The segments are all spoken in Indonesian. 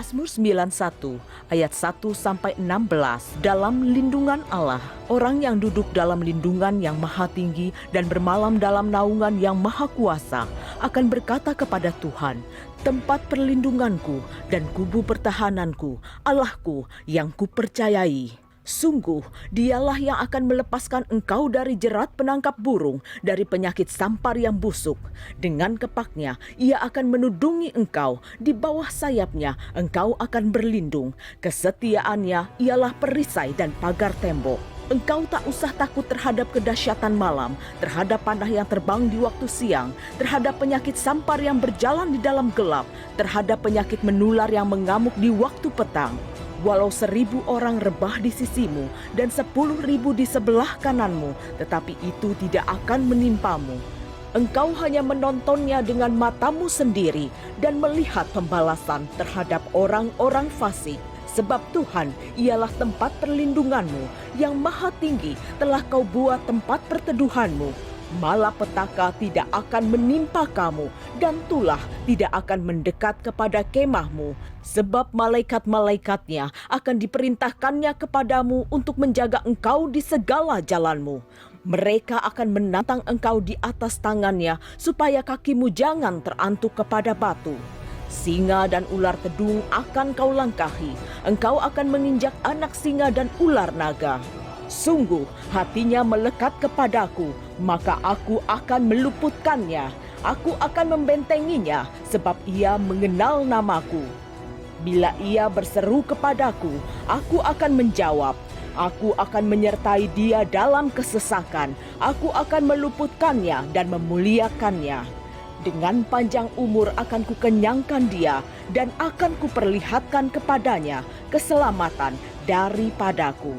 Mazmur 91 ayat 1-16. Dalam lindungan Allah, orang yang duduk dalam lindungan yang maha tinggi dan bermalam dalam naungan yang maha kuasa akan berkata kepada Tuhan, tempat perlindunganku dan kubu pertahananku, Allahku yang kupercayai. Sungguh, dialah yang akan melepaskan engkau dari jerat penangkap burung, dari penyakit sampar yang busuk. Dengan kepaknya, ia akan menudungi engkau. Di bawah sayapnya, engkau akan berlindung. Kesetiaannya ialah perisai dan pagar tembok. Engkau tak usah takut terhadap kedahsyatan malam, terhadap panah yang terbang di waktu siang, terhadap penyakit sampar yang berjalan di dalam gelap, terhadap penyakit menular yang mengamuk di waktu petang. Walau 1,000 orang rebah di sisimu dan 10.000 di sebelah kananmu, tetapi itu tidak akan menimpamu. Engkau hanya menontonnya dengan matamu sendiri dan melihat pembalasan terhadap orang-orang fasik. Sebab Tuhan ialah tempat perlindunganmu, yang maha tinggi telah kau buat tempat perteduhanmu. Malapetaka tidak akan menimpa kamu, dan tulah tidak akan mendekat kepada kemahmu. Sebab malaikat-malaikatnya akan diperintahkannya kepadamu untuk menjaga engkau di segala jalanmu. Mereka akan menantang engkau di atas tangannya, supaya kakimu jangan terantuk kepada batu. Singa dan ular tedung akan kau langkahi. Engkau akan menginjak anak singa dan ular naga. Sungguh hatinya melekat kepadaku, maka aku akan meluputkannya. Aku akan membentenginya, sebab ia mengenal namaku. Bila ia berseru kepadaku, aku akan menjawab. Aku akan menyertai dia dalam kesesakan. Aku akan meluputkannya dan memuliakannya. Dengan panjang umur akan kukenyangkan dia, dan akan kuperlihatkan kepadanya keselamatan daripadaku.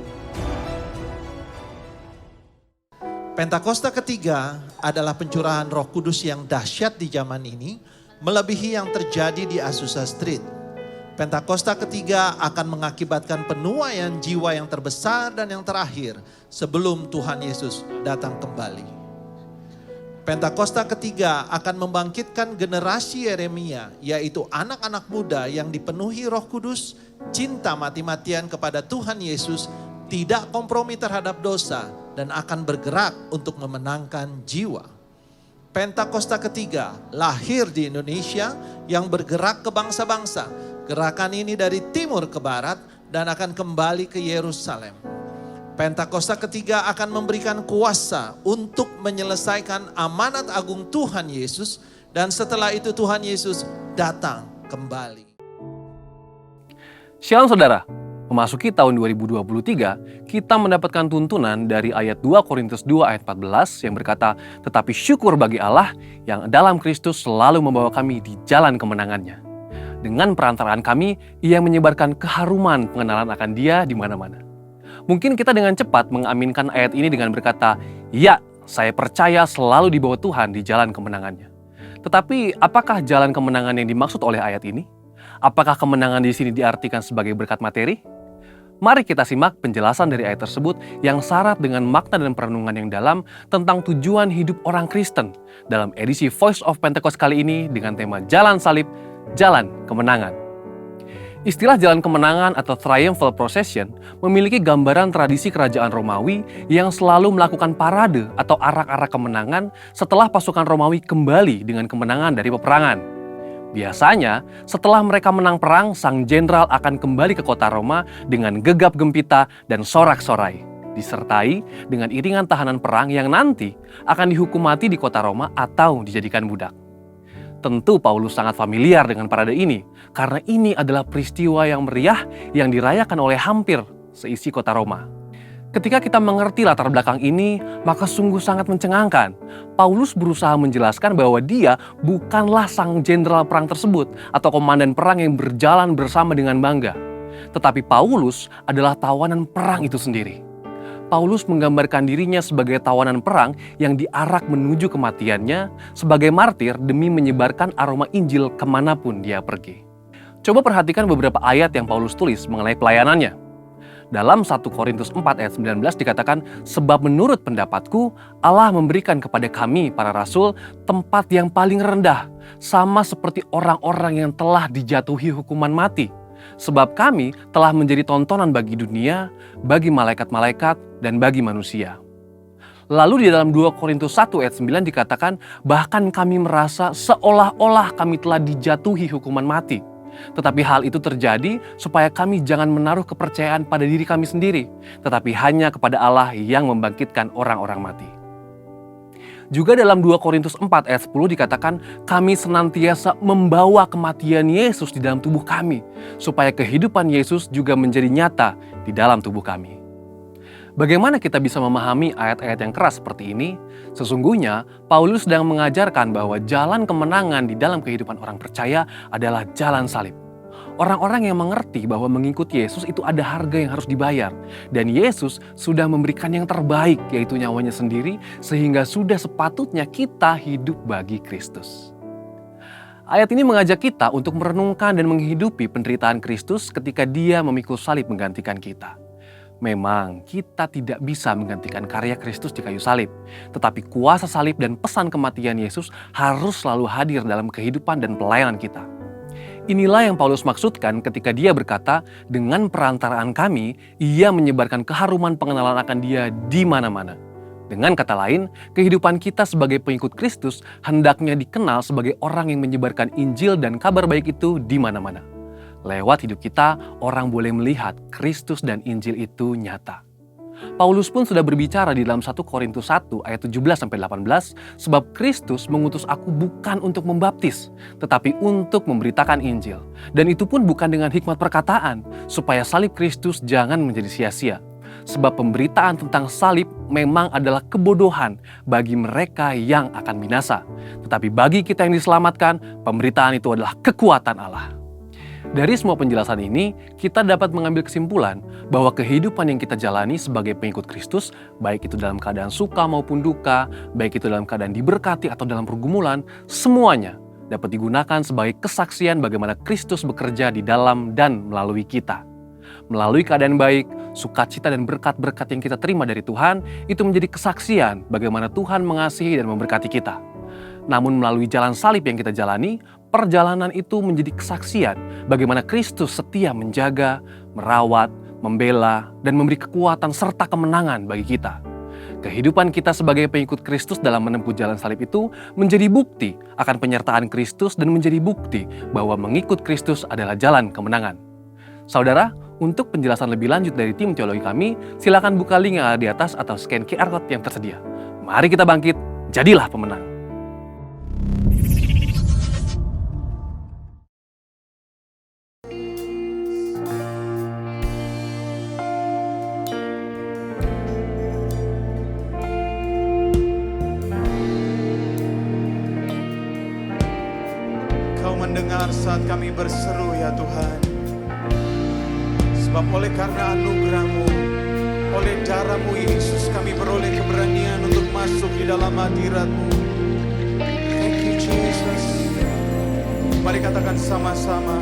Pentakosta ketiga adalah pencurahan Roh Kudus yang dahsyat di zaman ini, melebihi yang terjadi di Azusa Street. Pentakosta ketiga akan mengakibatkan penuaian jiwa yang terbesar dan yang terakhir sebelum Tuhan Yesus datang kembali. Pentakosta ketiga akan membangkitkan generasi Yeremia, yaitu anak-anak muda yang dipenuhi Roh Kudus, cinta mati-matian kepada Tuhan Yesus, tidak kompromi terhadap dosa, dan akan bergerak untuk memenangkan jiwa. Pentakosta ketiga lahir di Indonesia yang bergerak ke bangsa-bangsa. Gerakan ini dari timur ke barat dan akan kembali ke Yerusalem. Pentakosta ketiga akan memberikan kuasa untuk menyelesaikan amanat agung Tuhan Yesus, dan setelah itu Tuhan Yesus datang kembali. Shalom saudara, memasuki tahun 2023, kita mendapatkan tuntunan dari ayat 2 Korintus 2 ayat 14 yang berkata, tetapi syukur bagi Allah yang dalam Kristus selalu membawa kami di jalan kemenangannya. Dengan perantaraan kami, ia menyebarkan keharuman pengenalan akan dia di mana-mana. Mungkin kita dengan cepat mengaminkan ayat ini dengan berkata, ya, saya percaya selalu dibawa Tuhan di jalan kemenangannya. Tetapi apakah jalan kemenangan yang dimaksud oleh ayat ini? Apakah kemenangan di sini diartikan sebagai berkat materi? Mari kita simak penjelasan dari ayat tersebut yang syarat dengan makna dan perenungan yang dalam tentang tujuan hidup orang Kristen dalam edisi Voice of Pentecost kali ini dengan tema Jalan Salib, Jalan Kemenangan. Istilah jalan kemenangan atau triumphal procession memiliki gambaran tradisi kerajaan Romawi yang selalu melakukan parade atau arak-arak kemenangan setelah pasukan Romawi kembali dengan kemenangan dari peperangan. Biasanya, setelah mereka menang perang, sang jenderal akan kembali ke kota Roma dengan gegap gempita dan sorak-sorai, disertai dengan iringan tahanan perang yang nanti akan dihukum mati di kota Roma atau dijadikan budak. Tentu Paulus sangat familiar dengan parade ini, karena ini adalah peristiwa yang meriah yang dirayakan oleh hampir seisi kota Roma. Ketika kita mengerti latar belakang ini, maka sungguh sangat mencengangkan. Paulus berusaha menjelaskan bahwa dia bukanlah sang jenderal perang tersebut atau komandan perang yang berjalan bersama dengan bangga. Tetapi Paulus adalah tawanan perang itu sendiri. Paulus menggambarkan dirinya sebagai tawanan perang yang diarak menuju kematiannya sebagai martir demi menyebarkan aroma Injil kemanapun dia pergi. Coba perhatikan beberapa ayat yang Paulus tulis mengenai pelayanannya. Dalam 1 Korintus 4 ayat 19 dikatakan, sebab menurut pendapatku Allah memberikan kepada kami para rasul tempat yang paling rendah, sama seperti orang-orang yang telah dijatuhi hukuman mati, Sebab kami telah menjadi tontonan bagi dunia, bagi malaikat-malaikat, dan bagi manusia. Lalu di dalam 2 Korintus 1 ayat 9 dikatakan, bahkan kami merasa seolah-olah kami telah dijatuhi hukuman mati. Tetapi hal itu terjadi supaya kami jangan menaruh kepercayaan pada diri kami sendiri, tetapi hanya kepada Allah yang membangkitkan orang-orang mati. Juga dalam 2 Korintus 4 ayat 10 dikatakan, kami senantiasa membawa kematian Yesus di dalam tubuh kami, supaya kehidupan Yesus juga menjadi nyata di dalam tubuh kami. Bagaimana kita bisa memahami ayat-ayat yang keras seperti ini? Sesungguhnya, Paulus sedang mengajarkan bahwa jalan kemenangan di dalam kehidupan orang percaya adalah jalan salib. Orang-orang yang mengerti bahwa mengikuti Yesus itu ada harga yang harus dibayar. Dan Yesus sudah memberikan yang terbaik, yaitu nyawanya sendiri, sehingga sudah sepatutnya kita hidup bagi Kristus. Ayat ini mengajak kita untuk merenungkan dan menghidupi penderitaan Kristus ketika Dia memikul salib menggantikan kita. Memang kita tidak bisa menggantikan karya Kristus di kayu salib, tetapi kuasa salib dan pesan kematian Yesus harus selalu hadir dalam kehidupan dan pelayanan kita. Inilah yang Paulus maksudkan ketika dia berkata, dengan perantaraan kami, ia menyebarkan keharuman pengenalan akan Dia di mana-mana. Dengan kata lain, kehidupan kita sebagai pengikut Kristus hendaknya dikenal sebagai orang yang menyebarkan Injil dan kabar baik itu di mana-mana. Lewat hidup kita, orang boleh melihat Kristus dan Injil itu nyata. Paulus pun sudah berbicara di dalam 1 Korintus 1 ayat 17-18, sebab Kristus mengutus aku bukan untuk membaptis, tetapi untuk memberitakan Injil. Dan itu pun bukan dengan hikmat perkataan, supaya salib Kristus jangan menjadi sia-sia. Sebab pemberitaan tentang salib memang adalah kebodohan bagi mereka yang akan binasa. Tetapi bagi kita yang diselamatkan, pemberitaan itu adalah kekuatan Allah. Dari semua penjelasan ini, kita dapat mengambil kesimpulan bahwa kehidupan yang kita jalani sebagai pengikut Kristus, baik itu dalam keadaan suka maupun duka, baik itu dalam keadaan diberkati atau dalam pergumulan, semuanya dapat digunakan sebagai kesaksian bagaimana Kristus bekerja di dalam dan melalui kita. Melalui keadaan baik, sukacita dan berkat-berkat yang kita terima dari Tuhan, itu menjadi kesaksian bagaimana Tuhan mengasihi dan memberkati kita. Namun melalui jalan salib yang kita jalani, perjalanan itu menjadi kesaksian bagaimana Kristus setia menjaga, merawat, membela, dan memberi kekuatan serta kemenangan bagi kita. Kehidupan kita sebagai pengikut Kristus dalam menempuh jalan salib itu menjadi bukti akan penyertaan Kristus dan menjadi bukti bahwa mengikut Kristus adalah jalan kemenangan. Saudara, untuk penjelasan lebih lanjut dari tim teologi kami, silakan buka link yang ada di atas atau scan QR Code yang tersedia. Mari kita bangkit, jadilah pemenang. Kau mendengar saat kami berseru ya Tuhan. Sebab oleh karena anugerah-Mu, oleh darah-Mu Yesus kami beroleh keberanian untuk masuk di dalam hadirat-Mu. Thank you Jesus. Mari katakan sama-sama.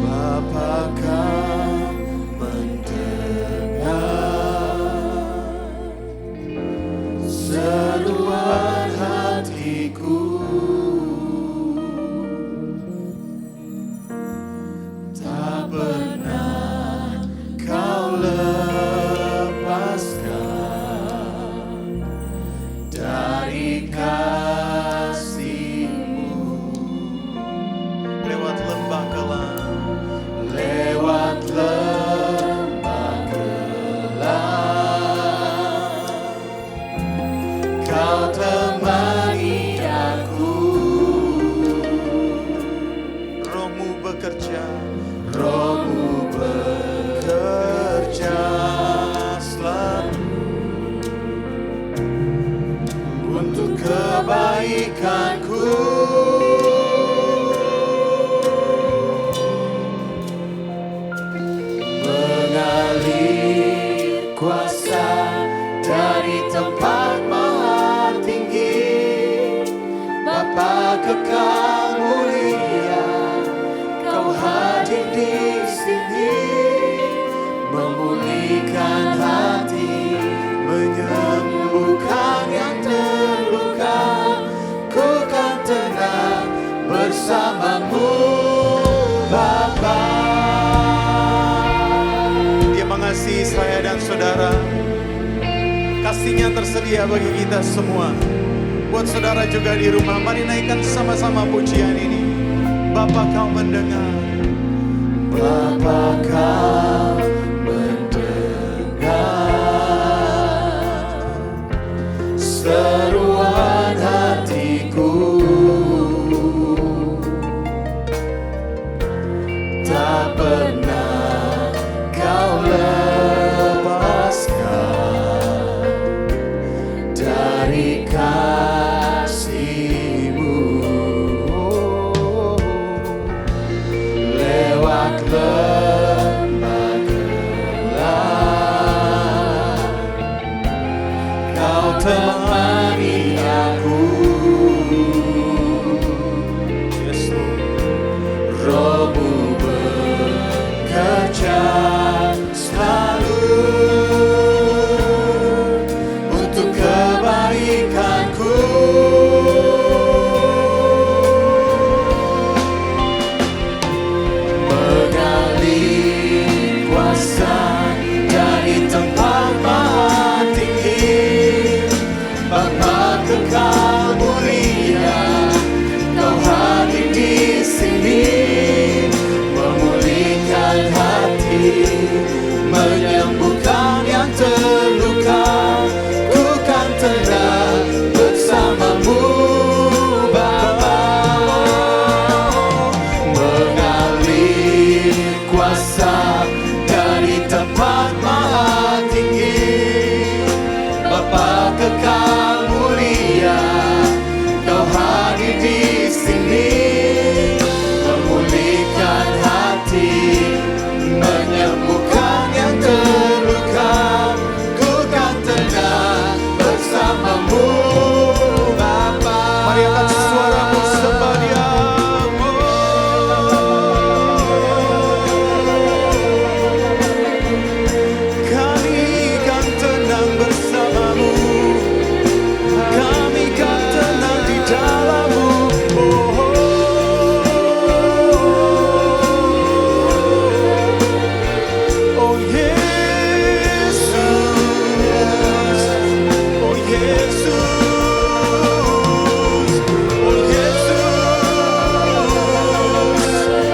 Bapa kau mendengar seruan hatiku. Kebaikanku, mengalir kuasa dari tempat maha tinggi. Bapa kekal mulia, Kau hadir di sini, memulihkan hati, menyembuhkan yang terluka. Ku kan tenang bersamamu, Bapa. Dia mengasihi saya dan saudara. Kasihnya tersedia bagi kita semua. Buat saudara juga di rumah, mari naikkan sama-sama pujian ini. Bapa, kau mendengar. Bapa, kau mendengar seruan hatiku. Tak pernah kau lepaskan dari kasih-Mu. Lewat lembah gelap kau temani aku. Yes, Lord. Roh-Mu bekerja selalu untuk kebaikanku. Mengalir kuasa dari tempat maha tinggi. Bapa kekal mulia, kau hadir di sini, memulihkan hati, menyembuhkan yang terluka. Ku kan tenang bersamamu, Bapa. Mengalir kuasa dari tempat maha tinggi. Bapa kekal mulia, kau hadir di sini, memulihkan hati, menyembuhkan yang terluka. Ku kan tenang bersamamu, Bapa. Mari angkat suaramu sembah Dia. Kami kan tenang bersamamu, kami kan tenang di dalam-Mu. Oh Yesus, oh Yesus, oh Yesus,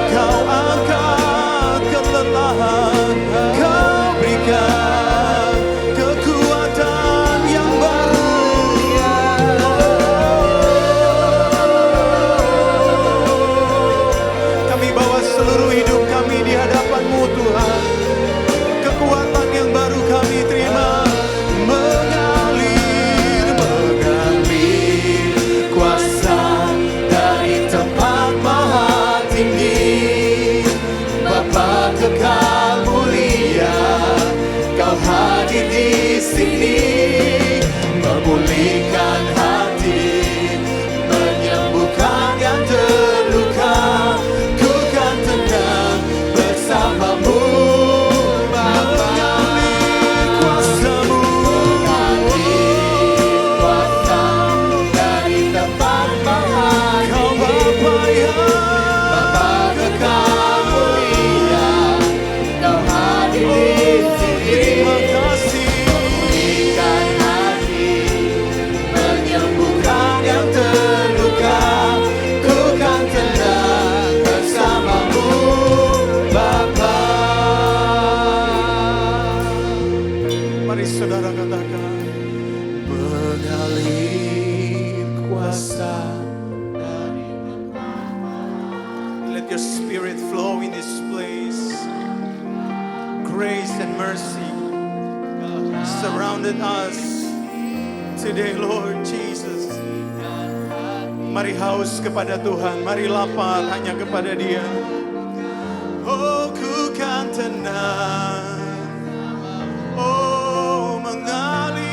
kau angkat kelelahan, kau berikan kekuatan yang baru. Kami bawa seluruh hidup kami di hadapan-Mu, Tuhan. Kekuatan yang baru kami terima. Mengalir kuasa dari tempat maha tinggi. Bapa kekal mulia, kau hadir di sini, memulihkan hati, menyembuhkan yang terluka. Ku kan tenang bersamamu, Bapa. Mengalir kuasa-Mu, kuasa dari tempat maha tinggi. Bapa kekal mulia, kau hadir di sini. Terima kasih. Memulihkan hati, menyembuhkan yang terluka. Ku kan tenang bersamamu, Bapa. Mari saudara katakan, mengalir kuasa dari tempat. Let your spirit flow in this place. Grace and mercy surrounded us today, Lord Jesus. Mari haus kepada Tuhan, mari lapar hanya kepada Dia. Oh, ku kan tenang. Oh, mengalirlah,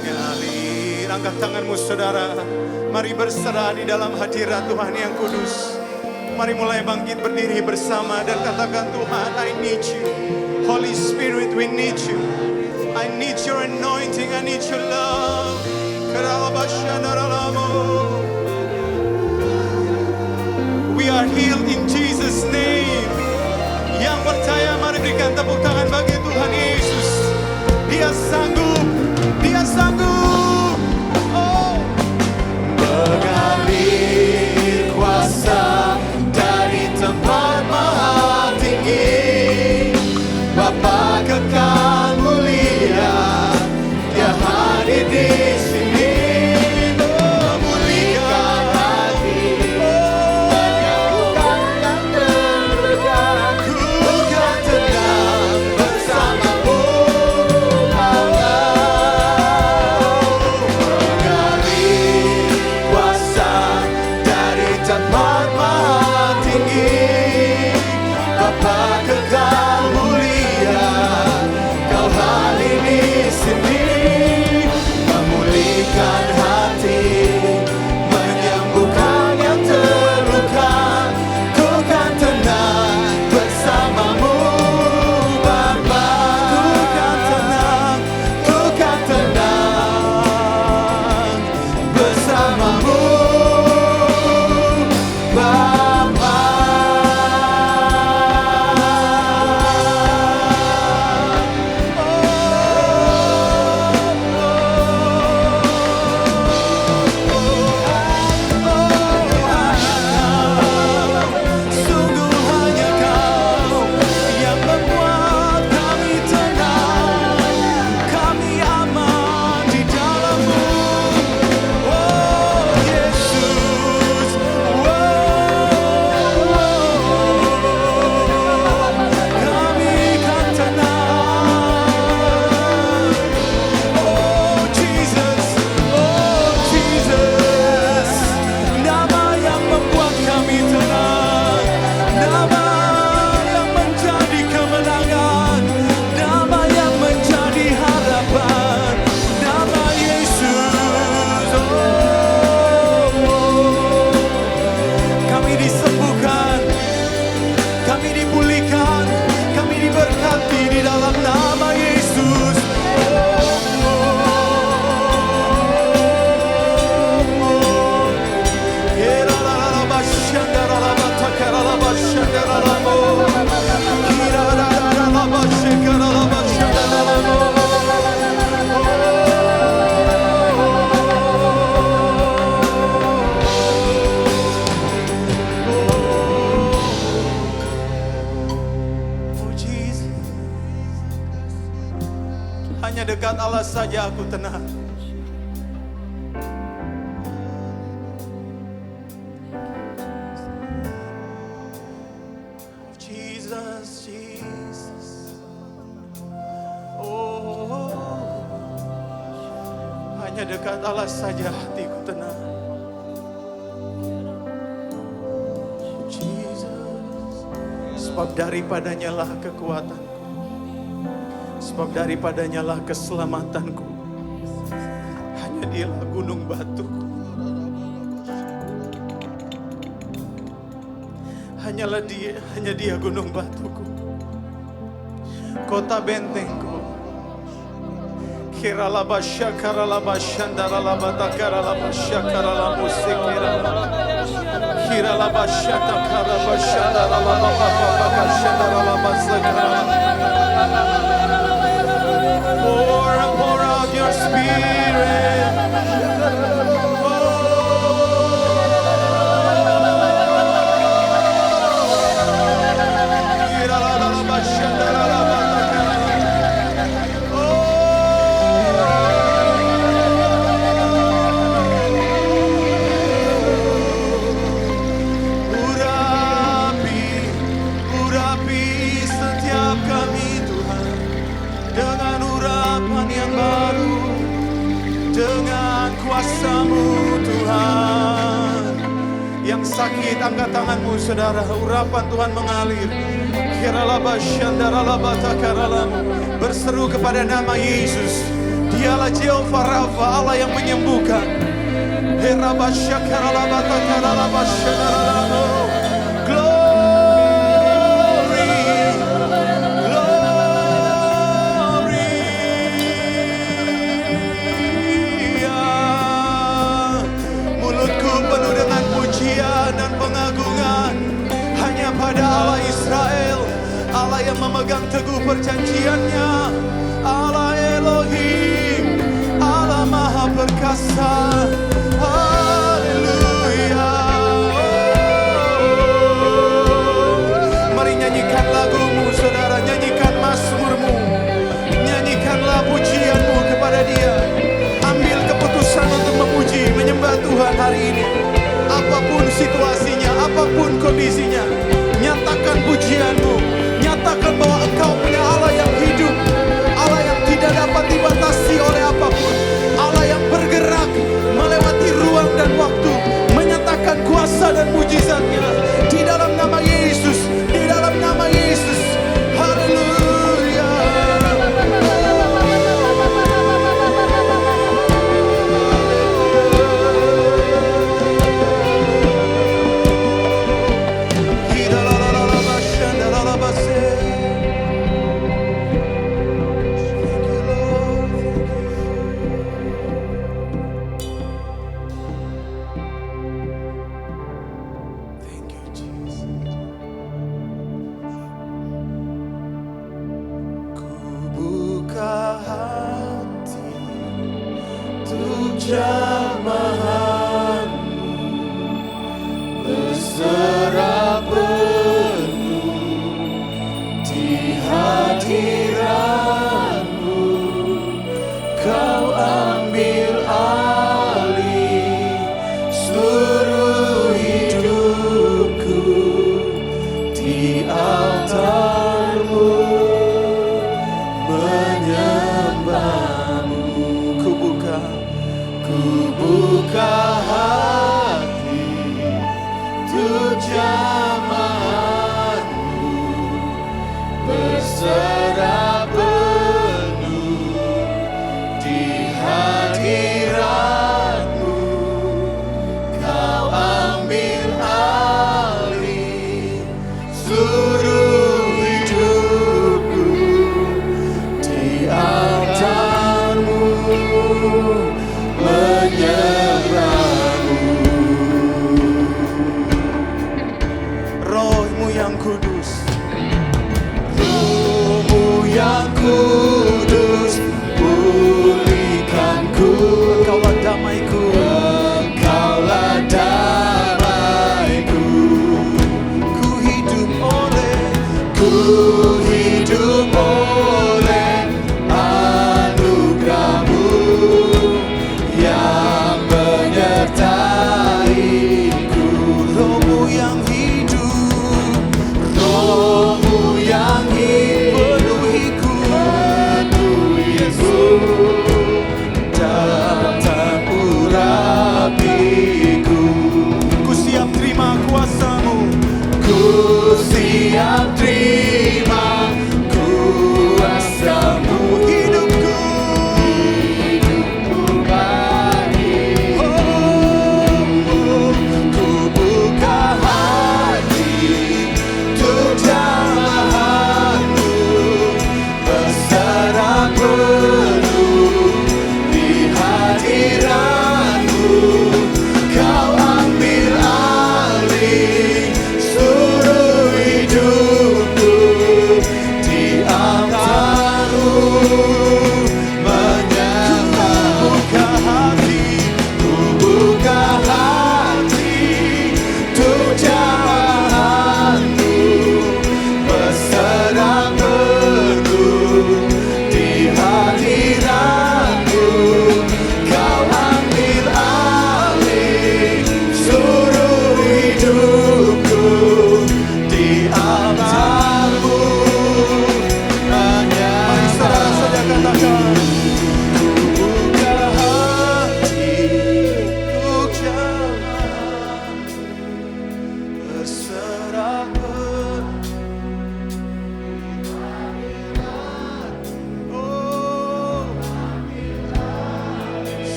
mengalir. Angkat tanganmu saudara, mari berserah di dalam hadirat Tuhan yang kudus. Mari mulai bangkit berdiri bersama dan katakan, Tuhan, I need you. Holy Spirit, we need you. I need your anointing, I need your love. healed in Jesus name. Yang percaya mari berikan tepuk tangan bagi Tuhan Yesus. Dia sanggup, Dia sanggup. Oh, mengalir kuasa dari tempat maha tinggi, Bapa kekal mulia, Dia hadir di sini, memulihkan hati, menyembuhkan yang terluka. Ku kan tenang bersamamu, mengalir kuasa dari tempat maha tinggi, Bapa kekal mulia, Kau hadir di sini, memulihkan hati, menyembuhkan yang terluka. Ku kan tenang bersamamu, Bapa. Ku kan tenang, ku kan tenang bersamamu, Bapa. Sungguh hanya Kau yang membuat kami tenang, kami aman di dalam-Mu. Oh Yesus, kami kan tenang. Oh Jesus, nama yang membuat kami tenang, nama yang menjadi kemenangan, nama yang menjadi harapan, nama Yesus. Kami disembuhkan, kami dipulihkan, kami diberkati di dalam nama Yesus. Oh Jesus, hanya dekat Allah saja aku tenang. Jesus, Jesus. Oh, hanya dekat Allah saja hatiku tenang. Jesus, sebab daripadanya lah kekuatanku, sebab daripadanya lah keselamatanku. Hanya Dialah gunung batuku, hanya Dia gunung batuku, kota bentengku. Kiralaba shakaralaba shandaralaba takaralaba shakaralaba musikiralaba. Kiralaba shatakaraba shandaralaba papapaka shandaralaba sakaralaba. Pour out your spirit. Kiralaba shandaralaba urapi setiap kami Tuhan dengan urapan yang baru, dengan kuasa-Mu Tuhan. Yang sakit angkat tanganmu saudara, urapan Tuhan mengalir. Kiralaba shandaralaba takaralamu, berseru kepada nama Yesus. Dialah Jehovah Rafa, Allah yang menyembuhkan. Heraba shakaralaba takaralaba shandaralamu. Mulutku penuh dengan pujian dan pengagungan. Allah yang memegang teguh perjanjiannya, Allah Elohim, Allah Maha Perkasa. Haleluya. Mari nyanyikan lagumu saudara, nyanyikan mazmurmu, nyanyikanlah pujianmu kepada Dia. Ambil keputusan untuk memuji, menyembah Tuhan hari ini. Apapun situasinya, apapun kondisinya, nyatakan pujianmu, nyatakan bahwa engkau punya Allah yang hidup, Allah yang tidak dapat dibatasi oleh apapun, Allah yang bergerak melewati ruang dan waktu, menyatakan kuasa dan mujizatnya di dalam nama Yesus, di dalam nama Yesus. Haleluya. Roh-Mu yang kudus, Roh-Mu yang kudus, pulihkanku. Engkaulah damaiku, Engkaulah damaiku. Ku hidup oleh anugerah-Mu yang menyertaiku. Roh-Mu yang hidup, Roh-Mu yang penuhiku, datang urapiku. Ku siap terima kuasa-Mu, ku siap terima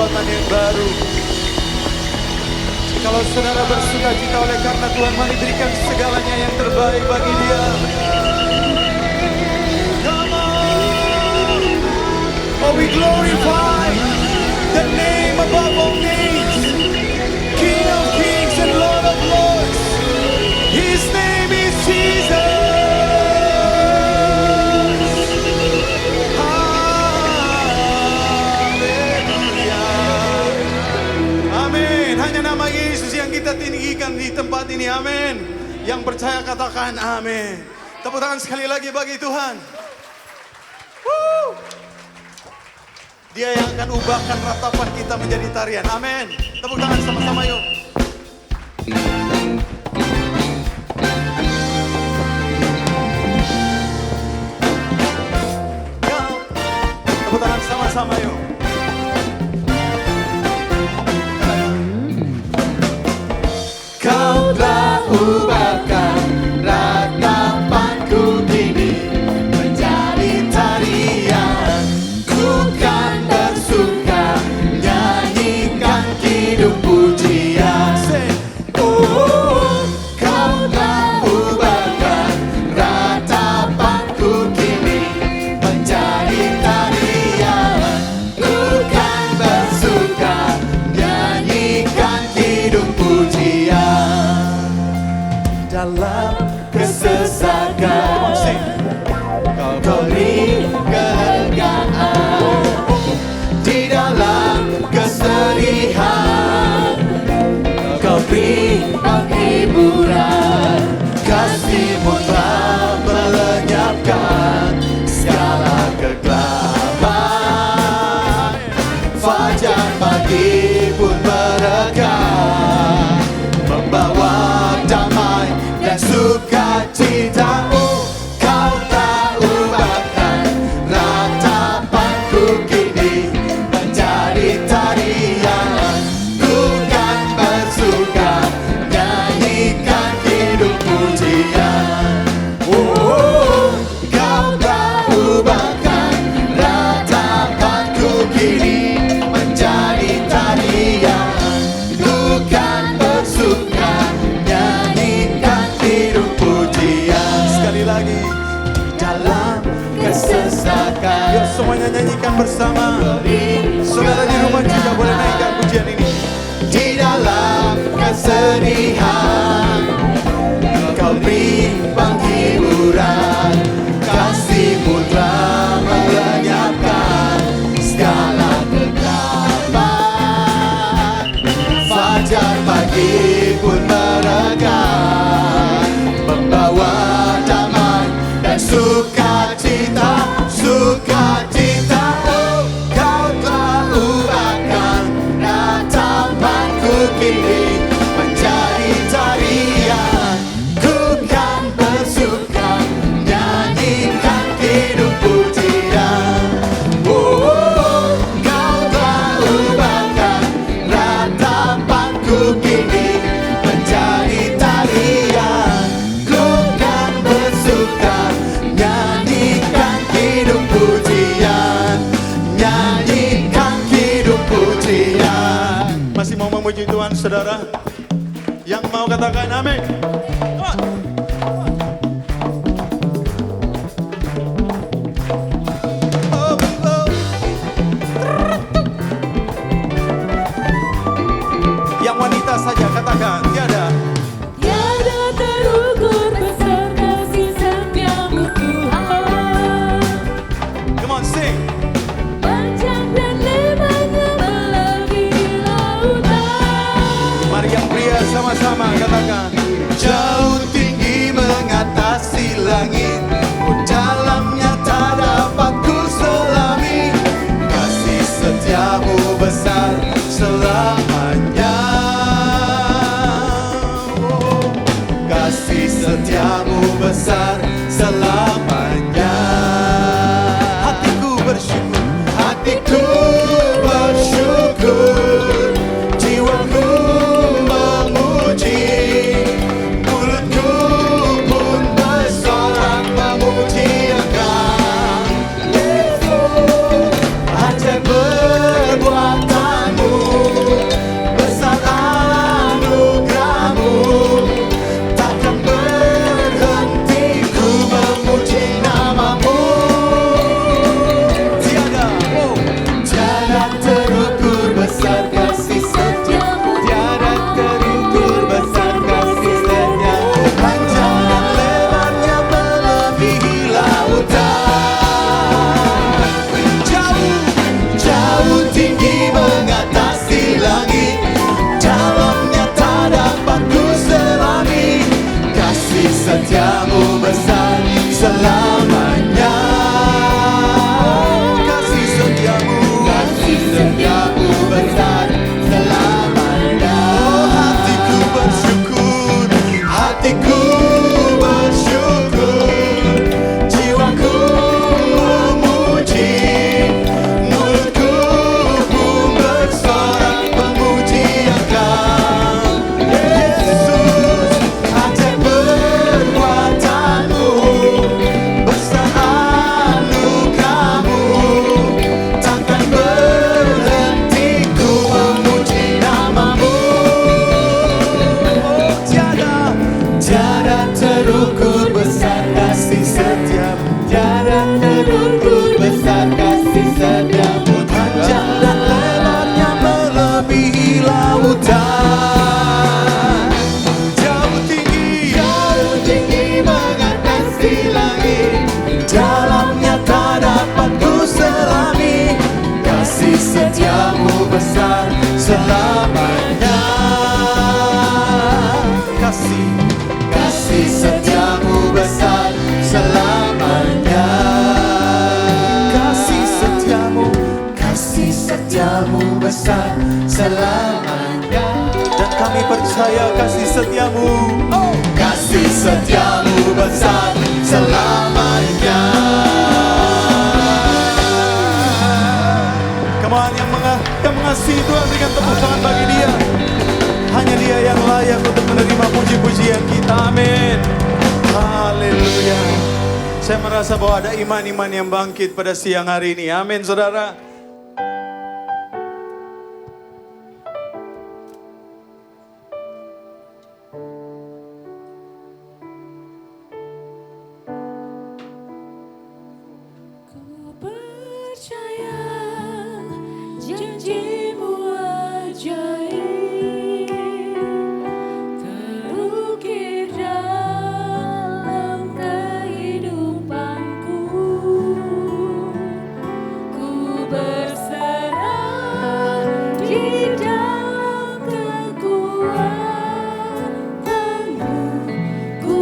kekuatan yang baru. Kalau saudara bersuka cita oleh karena Tuhan, mari berikan segalanya yang terbaik bagi Dia. Come on. Oh, we glorify the name above all names, King of kings and Lord of lords. His name is Jesus. Nama Yesus yang kita tinggikan di tempat ini, amin. Yang percaya katakan amin. Tepuk tangan sekali lagi bagi Tuhan. Woo. Dia yang akan ubahkan ratapan kita menjadi tarian, amin. Tepuk tangan sama-sama yuk. Tepuk tangan sama-sama yuk. Kau telah ubahkan ratapanku kini menjadi tarian. Ku kan bersuka nyanyikan kidung pujian. Oh, kau telah ubahkan ratapanku kini menjadi tarian. Ku kan bersuka nyanyikan kidung pujian. Dalam kesesakan Kau beri kelegaan. Di dalam kesedihan Kau beri penghiburan. Kasih-Mu telah melenyapkan segala kegelapan. Fajar pagi pun mereka, membawa damai dan sukacita. Kau tak ubahkan ratapanku kini menjadi tarian. Ku kan bersuka nyanyikan kidung pujian. Oh, kau tak ubahkan ratapanku kini menjadi tarian. Ku kan bersuka nyanyikan kidung pujian. Sekali lagi. Dalam kesesakan Yuk semuanya nyanyikan bersama. Saudara di rumah juga boleh naikkan pujian ini. di dalam kesedihan Kau beri penghiburan. Kasih-Mu telah melenyapkan segala kegelapan. Fajar pagi pun mereka, membawa damai dan sukacita. Sukacita. Oh, Kau telah ubahkan ratapanku kini menjadi tarian. Ku kan bersuka nyanyikan kidung pujian. Oh, Kau telah ubahkan ratapanku kini menjadi tarian. Ku kan bersuka nyanyikan kidung pujian. Nyanyikan kidung pujian. Masih mau memuji Tuhan saudara? Yang mau katakan amin. Oh, oh. Yang wanita saja katakan tiada. Tiada terukur besar kasih setiamu Tuhan. Come on sing. Panjang dan lebarnya melebihi lautan. Mari yang pria sama-sama katakan. Jauh tinggi mengatasi langit, dalamnya tak dapat ku selami. Kasih setiamu besar selamanya. Oh, kasih setiamu besar selamanya. Hatiku bersyukur. Hatiku bersyukur, jiwaku memuji. percaya kasih setiamu. Kasih setiamu besar selamanya. Come on, yang mengasihi Tuhan, berikan tepuk tangan bagi Dia. Hanya Dia yang layak untuk menerima puji-pujian kita. Amin. Haleluya. Saya merasa bahwa ada iman-iman yang bangkit pada siang hari ini. Amin, saudara. Ku percaya janjimu ajaib, terukir dalam kehidupanku. Ku berserah di dalam kekuatanmu. Ku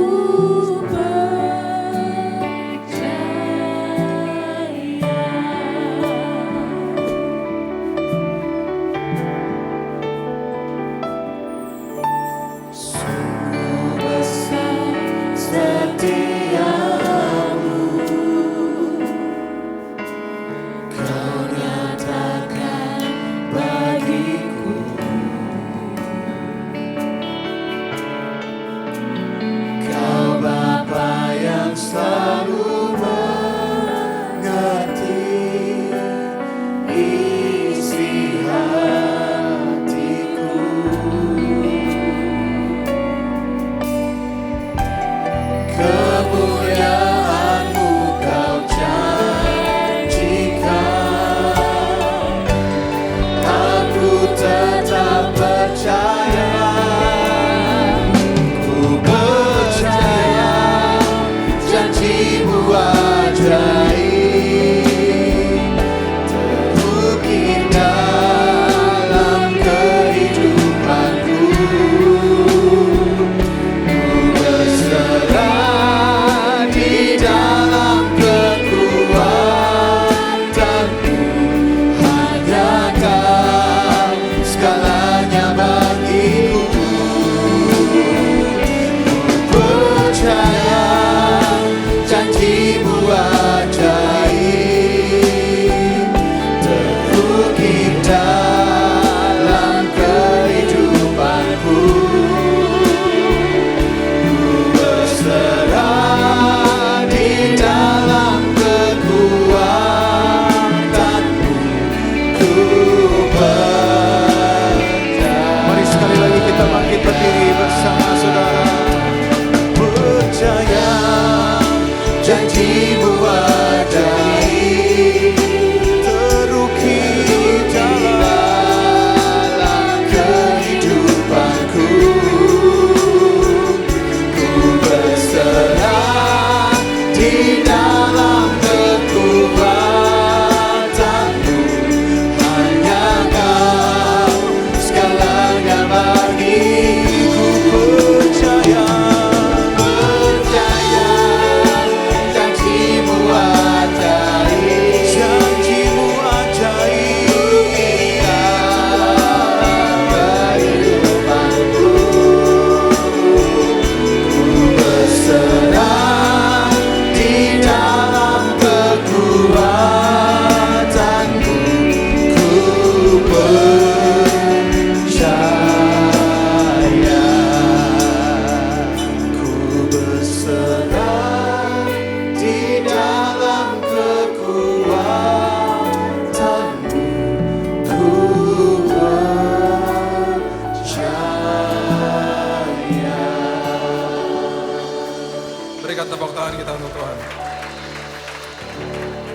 Berikan tepuk tangan kita untuk Tuhan.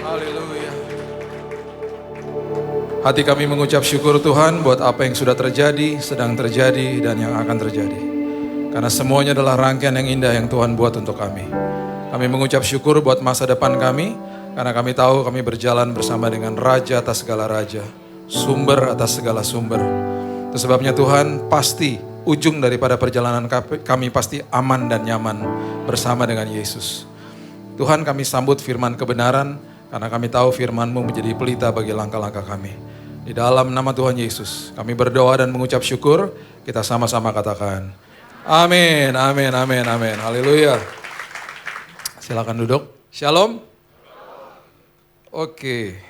Haleluya. Hati kami mengucap syukur Tuhan buat apa yang sudah terjadi, sedang terjadi, dan yang akan terjadi. Karena semuanya adalah rangkaian yang indah yang Tuhan buat untuk kami. Kami mengucap syukur buat masa depan kami, karena kami tahu kami berjalan bersama dengan Raja atas segala Raja, sumber atas segala sumber. Itu sebabnya Tuhan pasti ujung daripada perjalanan kami pasti aman dan nyaman bersama dengan Yesus. Tuhan, kami sambut firman kebenaran, karena kami tahu firman-Mu menjadi pelita bagi langkah-langkah kami. Di dalam nama Tuhan Yesus, kami berdoa dan mengucap syukur. Kita sama-sama katakan, amin, amin, amin, amin. Haleluya. Silakan duduk. Shalom. Oke.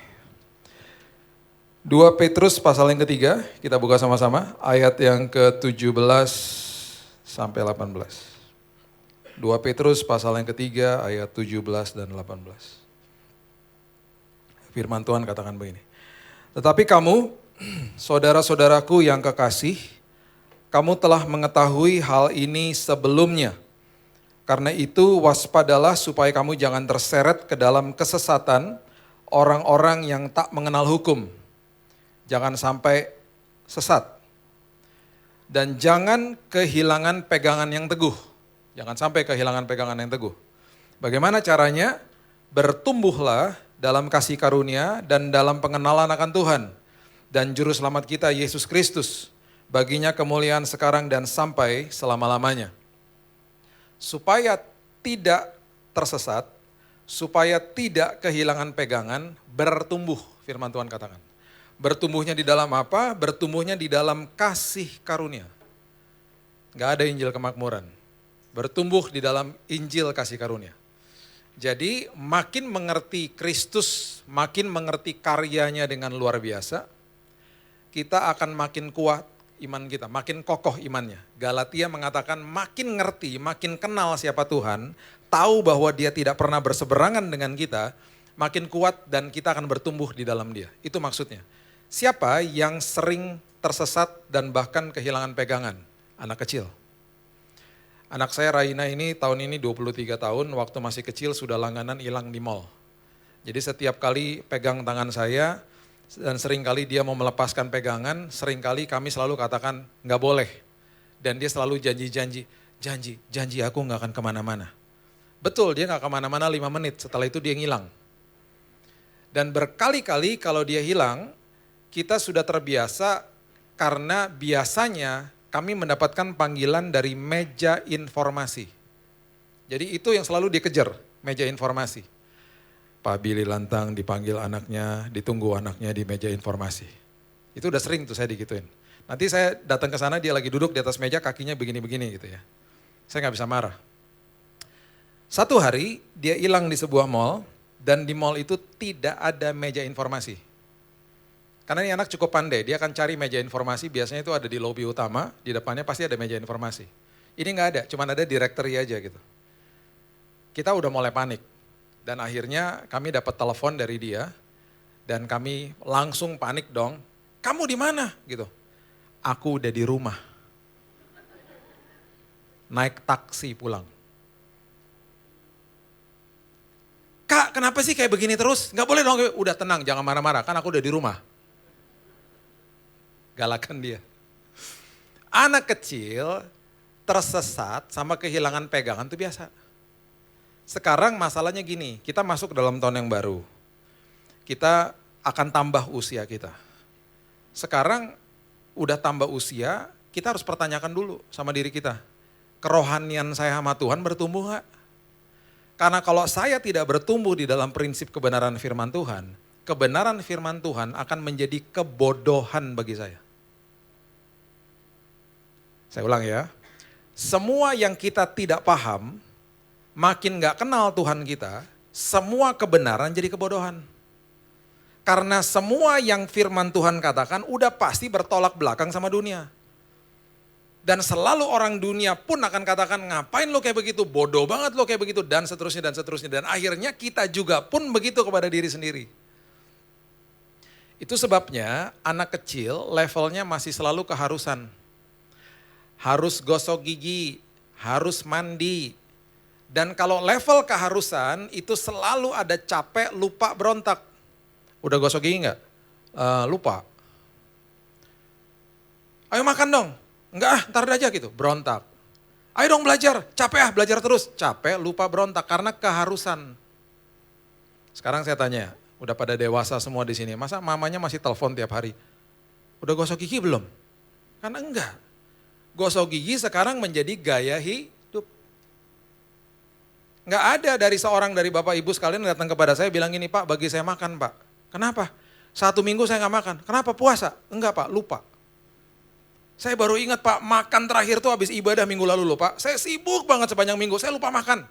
2 Petrus pasal yang ketiga, kita buka sama-sama. Ayat yang ke-17 sampai 18. 2 Petrus pasal yang ketiga, ayat 17 dan 18. Firman Tuhan katakan begini. Tetapi kamu, saudara-saudaraku yang kekasih, kamu telah mengetahui hal ini sebelumnya. Karena itu waspadalah supaya kamu jangan terseret ke dalam kesesatan orang-orang yang tak mengenal hukum. Jangan sampai sesat. Dan jangan kehilangan pegangan yang teguh. Jangan sampai kehilangan pegangan yang teguh. Bagaimana caranya? Bertumbuhlah dalam kasih karunia dan dalam pengenalan akan Tuhan dan Juru Selamat kita Yesus Kristus. Baginya kemuliaan sekarang dan sampai selama-lamanya. Supaya tidak tersesat, supaya tidak kehilangan pegangan, bertumbuh, firman Tuhan katakan. Bertumbuhnya di dalam apa? Bertumbuhnya di dalam kasih karunia. Gak ada Injil kemakmuran. Bertumbuh di dalam Injil kasih karunia. Jadi makin mengerti Kristus, makin mengerti karyanya dengan luar biasa, kita akan makin kuat iman kita, makin kokoh imannya. Galatia mengatakan makin ngerti, makin kenal siapa Tuhan, tahu bahwa dia tidak pernah berseberangan dengan kita, makin kuat dan kita akan bertumbuh di dalam dia. Itu maksudnya. Siapa yang sering tersesat dan bahkan kehilangan pegangan? Anak kecil. Anak saya Raina ini tahun ini 23 tahun, waktu masih kecil sudah langganan hilang di mall. Jadi setiap kali pegang tangan saya dan sering kali dia mau melepaskan pegangan, sering kali kami selalu katakan nggak boleh. Dan dia selalu janji aku nggak akan kemana-mana. Betul, dia nggak kemana-mana 5 menit, setelah itu dia ngilang. Dan berkali-kali kalau dia hilang, kita sudah terbiasa karena biasanya kami mendapatkan panggilan dari meja informasi. Jadi itu yang selalu dikejar, meja informasi. Pak Billy Lantang dipanggil anaknya, ditunggu anaknya di meja informasi. Itu udah sering tuh saya digituin. Nanti saya datang ke sana, dia lagi duduk di atas meja, kakinya begini-begini gitu ya. Saya nggak bisa marah. Satu hari dia hilang di sebuah mall, dan di mall itu tidak ada meja informasi. Karena ini anak cukup pandai, dia akan cari meja informasi, biasanya itu ada di lobi utama, di depannya pasti ada meja informasi. Ini nggak ada, cuma ada directory aja gitu. Kita udah mulai panik, dan akhirnya kami dapat telepon dari dia, dan kami langsung panik dong, kamu di mana? Gitu. Aku udah di rumah. Naik taksi pulang. Kak, kenapa sih kayak begini terus? Nggak boleh dong, udah tenang, jangan marah-marah, kan aku udah di rumah. Galakan dia. Anak kecil tersesat sama kehilangan pegangan itu biasa. Sekarang masalahnya gini, kita masuk dalam tahun yang baru. Kita akan tambah usia kita. Sekarang udah tambah usia, kita harus pertanyakan dulu sama diri kita. Kerohanian saya sama Tuhan bertumbuh gak? Karena kalau saya tidak bertumbuh di dalam prinsip kebenaran firman Tuhan, kebenaran firman Tuhan akan menjadi kebodohan bagi saya. Saya ulang ya, semua yang kita tidak paham, makin gak kenal Tuhan kita, semua kebenaran jadi kebodohan. Karena semua yang firman Tuhan katakan udah pasti bertolak belakang sama dunia. Dan selalu orang dunia pun akan katakan ngapain lo kayak begitu, bodoh banget lo kayak begitu, dan seterusnya dan seterusnya. Dan akhirnya kita juga pun begitu kepada diri sendiri. Itu sebabnya anak kecil levelnya masih selalu keharusan. Harus gosok gigi, harus mandi. Dan kalau level keharusan itu selalu ada capek, lupa, berontak. Udah gosok gigi enggak? Lupa. Ayo makan dong. Enggak, ntar aja gitu, berontak. Ayo dong belajar, capek belajar terus. Capek, lupa, berontak karena keharusan. Sekarang saya tanya, udah pada dewasa semua di sini, masa mamanya masih telepon tiap hari? Udah gosok gigi belum? Karena enggak. Gosok gigi sekarang menjadi gaya hidup. Enggak ada dari seorang dari Bapak Ibu sekalian datang kepada saya bilang gini, Pak bagi saya makan Pak. Kenapa? 1 minggu saya nggak makan. Kenapa? Puasa? Enggak Pak, lupa. Saya baru ingat Pak, makan terakhir tuh habis ibadah minggu lalu loh Pak. Saya sibuk banget sepanjang minggu, saya lupa makan.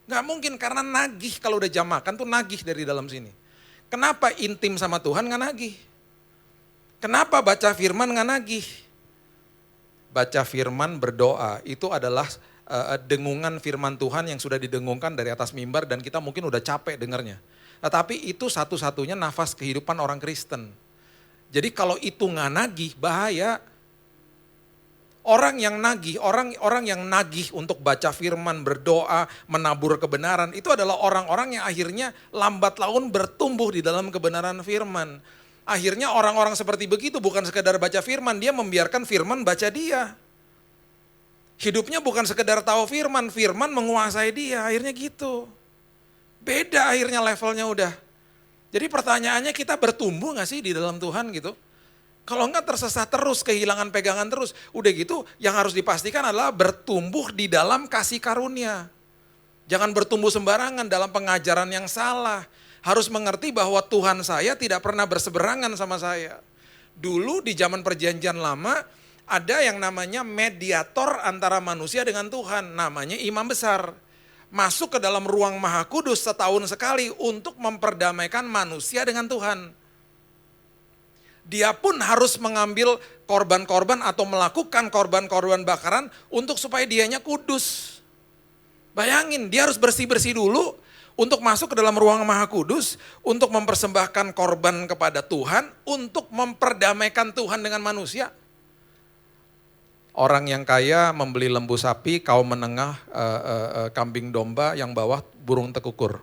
Nggak mungkin karena nagih, kalau udah jam makan tuh nagih dari dalam sini. Kenapa intim sama Tuhan nggak nagih? Kenapa baca firman nggak nagih? Baca firman, berdoa, itu adalah dengungan firman Tuhan yang sudah didengungkan dari atas mimbar dan kita mungkin udah capek dengarnya. Tetapi itu satu-satunya nafas kehidupan orang Kristen. Jadi kalau itu nggak nagih, bahaya. Orang yang nagih, orang yang nagih untuk baca firman, berdoa, menabur kebenaran, itu adalah orang-orang yang akhirnya lambat laun bertumbuh di dalam kebenaran firman. Akhirnya orang-orang seperti begitu bukan sekedar baca firman, dia membiarkan firman baca dia. Hidupnya bukan sekedar tahu firman, firman menguasai dia, akhirnya gitu. Beda akhirnya levelnya udah. Jadi pertanyaannya, kita bertumbuh gak sih di dalam Tuhan gitu? Kalau enggak tersesat terus, kehilangan pegangan terus. Udah gitu yang harus dipastikan adalah bertumbuh di dalam kasih karunia. Jangan bertumbuh sembarangan dalam pengajaran yang salah. Harus mengerti bahwa Tuhan saya tidak pernah berseberangan sama saya. Dulu di zaman perjanjian lama ada yang namanya mediator antara manusia dengan Tuhan. Namanya imam besar. Masuk ke dalam ruang maha kudus setahun sekali untuk memperdamaikan manusia dengan Tuhan. Dia pun harus mengambil korban-korban atau melakukan korban-korban bakaran untuk supaya dianya kudus. Bayangin, dia harus bersih-bersih dulu untuk masuk ke dalam ruang maha kudus, untuk mempersembahkan korban kepada Tuhan, untuk memperdamaikan Tuhan dengan manusia. Orang yang kaya membeli lembu sapi, kaum menengah kambing domba, yang bawah burung tekukur.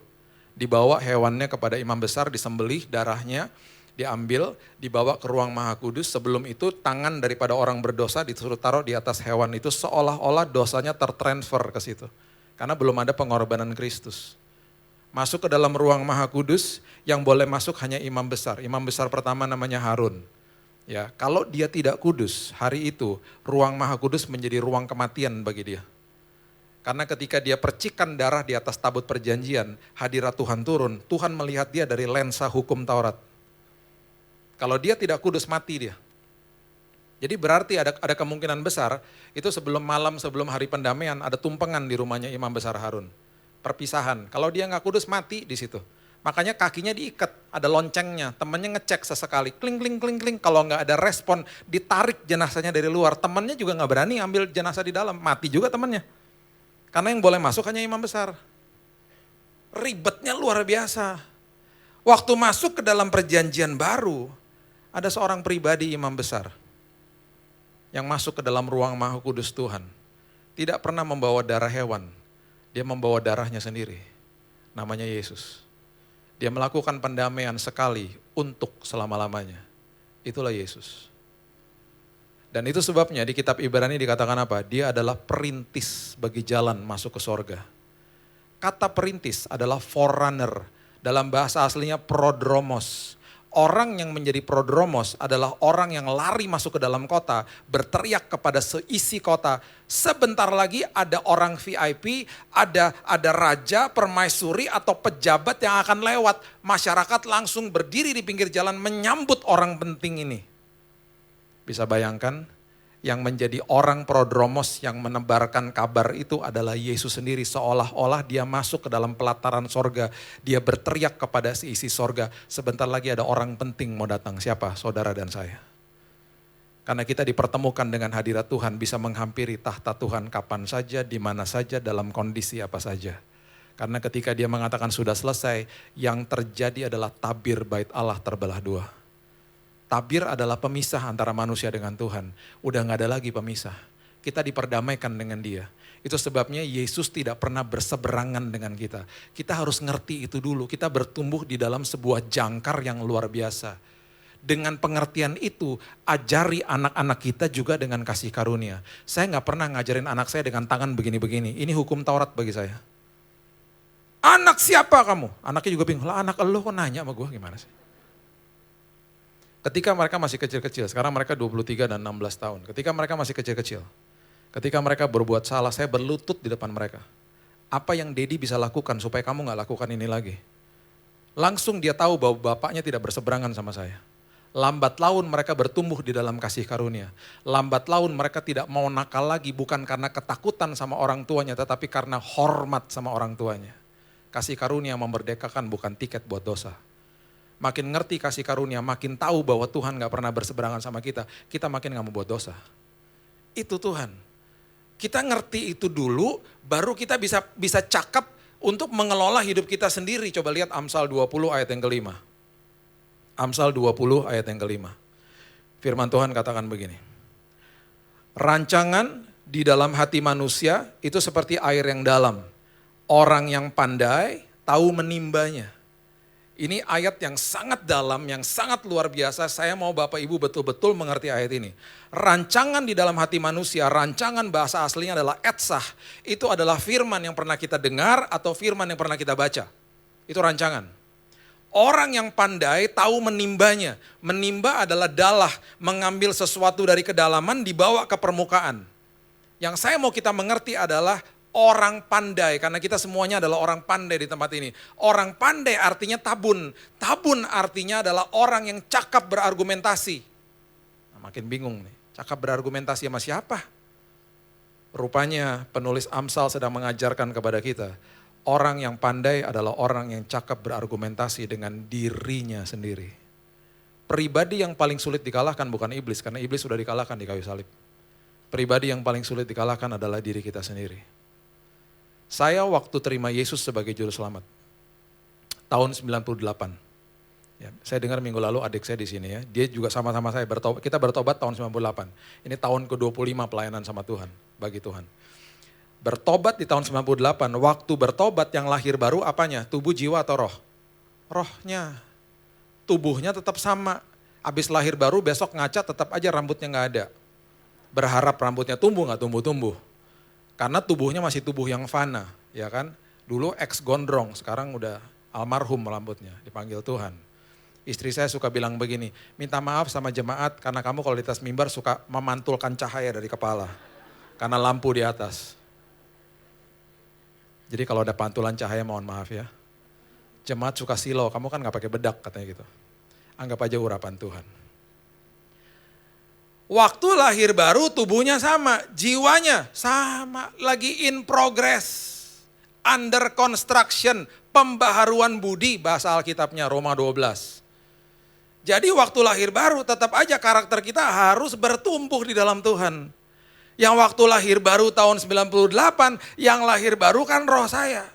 Dibawa hewannya kepada imam besar, disembelih, darahnya diambil, dibawa ke ruang maha kudus. Sebelum itu tangan daripada orang berdosa disuruh taruh di atas hewan itu, seolah-olah dosanya tertransfer ke situ. Karena belum ada pengorbanan Kristus. Masuk ke dalam ruang maha kudus, yang boleh masuk hanya imam besar. Imam besar pertama namanya Harun. Ya, kalau dia tidak kudus, hari itu ruang maha kudus menjadi ruang kematian bagi dia. Karena ketika dia percikan darah di atas tabut perjanjian, hadirat Tuhan turun, Tuhan melihat dia dari lensa hukum Taurat. Kalau dia tidak kudus, mati dia. Jadi berarti ada kemungkinan besar, itu sebelum malam, sebelum hari pendamaian, ada tumpengan di rumahnya imam besar Harun. Perpisahan, kalau dia nggak kudus mati di situ. Makanya kakinya diikat, ada loncengnya, temannya ngecek sesekali, kling kling kling kling. Kalau nggak ada respon, ditarik jenazahnya dari luar. Temannya juga nggak berani ambil jenazah di dalam, mati juga temannya. Karena yang boleh masuk hanya imam besar. Ribetnya luar biasa. Waktu masuk ke dalam perjanjian baru, ada seorang pribadi imam besar yang masuk ke dalam ruang maha kudus Tuhan. Tidak pernah membawa darah hewan. Dia membawa darahnya sendiri, namanya Yesus. Dia melakukan pendamaian sekali untuk selama-lamanya. Itulah Yesus. Dan itu sebabnya di kitab Ibrani dikatakan apa? Dia adalah perintis bagi jalan masuk ke sorga. Kata perintis adalah forerunner. Dalam bahasa aslinya prodromos. Orang yang menjadi prodromos adalah orang yang lari masuk ke dalam kota, berteriak kepada seisi kota. Sebentar lagi ada orang VIP, ada raja, permaisuri atau pejabat yang akan lewat. Masyarakat langsung berdiri di pinggir jalan menyambut orang penting ini. Bisa bayangkan? Yang menjadi orang prodromos yang menebarkan kabar itu adalah Yesus sendiri. Seolah-olah dia masuk ke dalam pelataran sorga. Dia berteriak kepada seisi sorga. Sebentar lagi ada orang penting mau datang. Siapa? Saudara dan saya. Karena kita dipertemukan dengan hadirat Tuhan, bisa menghampiri tahta Tuhan kapan saja, di mana saja, dalam kondisi apa saja. Karena ketika dia mengatakan sudah selesai, yang terjadi adalah tabir bait Allah terbelah dua. Tabir adalah pemisah antara manusia dengan Tuhan. Udah gak ada lagi pemisah. Kita diperdamaikan dengan dia. Itu sebabnya Yesus tidak pernah berseberangan dengan kita. Kita harus ngerti itu dulu. Kita bertumbuh di dalam sebuah jangkar yang luar biasa. Dengan pengertian itu, ajari anak-anak kita juga dengan kasih karunia. Saya gak pernah ngajarin anak saya dengan tangan begini-begini. Ini hukum Taurat bagi saya. Anak siapa kamu? Anaknya juga bingung. Lah anak elu kok nanya sama gue, gimana sih? Ketika mereka masih kecil-kecil, sekarang mereka 23 dan 16 tahun. Ketika mereka masih kecil-kecil, ketika mereka berbuat salah, saya berlutut di depan mereka. Apa yang Dedi bisa lakukan supaya kamu gak lakukan ini lagi? Langsung dia tahu bahwa bapaknya tidak berseberangan sama saya. Lambat laun mereka bertumbuh di dalam kasih karunia. Lambat laun mereka tidak mau nakal lagi, bukan karena ketakutan sama orang tuanya, tetapi karena hormat sama orang tuanya. Kasih karunia memerdekakan, bukan tiket buat dosa. Makin ngerti kasih karunia, makin tahu bahwa Tuhan gak pernah berseberangan sama kita makin gak mau buat dosa. Itu Tuhan. Kita ngerti itu dulu, baru kita bisa cakap untuk mengelola hidup kita sendiri. Coba lihat Amsal 20 ayat yang kelima. Amsal 20 ayat yang kelima. Firman Tuhan katakan begini. Rancangan di dalam hati manusia itu seperti air yang dalam. Orang yang pandai tahu menimbanya. Ini ayat yang sangat dalam, yang sangat luar biasa. Saya mau Bapak Ibu betul-betul mengerti ayat ini. Rancangan di dalam hati manusia, rancangan bahasa aslinya adalah etsah. Itu adalah firman yang pernah kita dengar atau firman yang pernah kita baca. Itu rancangan. Orang yang pandai tahu menimbanya. Menimba adalah dalah, mengambil sesuatu dari kedalaman dibawa ke permukaan. Yang saya mau kita mengerti adalah orang pandai, karena kita semuanya adalah orang pandai di tempat ini. Orang pandai artinya tabun. Tabun artinya adalah orang yang cakap berargumentasi. Nah, makin bingung nih, cakap berargumentasi sama siapa? Rupanya penulis Amsal sedang mengajarkan kepada kita, orang yang pandai adalah orang yang cakap berargumentasi dengan dirinya sendiri. Pribadi yang paling sulit dikalahkan bukan iblis, karena iblis sudah dikalahkan di kayu salib. Pribadi yang paling sulit dikalahkan adalah diri kita sendiri. Saya waktu terima Yesus sebagai juru selamat, tahun 98. Ya, saya dengar minggu lalu adik saya di sini ya, dia juga sama-sama saya bertobat. Kita bertobat tahun 98. Ini tahun ke-25 pelayanan sama Tuhan, bagi Tuhan. Bertobat di tahun 98, waktu bertobat yang lahir baru apanya? Tubuh, jiwa atau roh? Rohnya. Tubuhnya tetap sama. Habis lahir baru besok ngaca tetap aja rambutnya gak ada. Berharap rambutnya tumbuh gak tumbuh-tumbuh. Karena tubuhnya masih tubuh yang fana, ya kan? Dulu ex gondrong, sekarang udah almarhum rambutnya, dipanggil Tuhan. Istri saya suka bilang begini, minta maaf sama jemaat karena kamu kalau di atas mimbar suka memantulkan cahaya dari kepala. Karena lampu di atas. Jadi kalau ada pantulan cahaya mohon maaf ya. Jemaat suka silau, kamu kan gak pakai bedak katanya gitu. Anggap aja urapan Tuhan. Waktu lahir baru tubuhnya sama, jiwanya sama, lagi in progress. Under construction, pembaharuan budi bahasa Alkitabnya Roma 12. Jadi waktu lahir baru tetap aja karakter kita harus bertumbuh di dalam Tuhan. Yang waktu lahir baru tahun 98, yang lahir baru kan roh saya.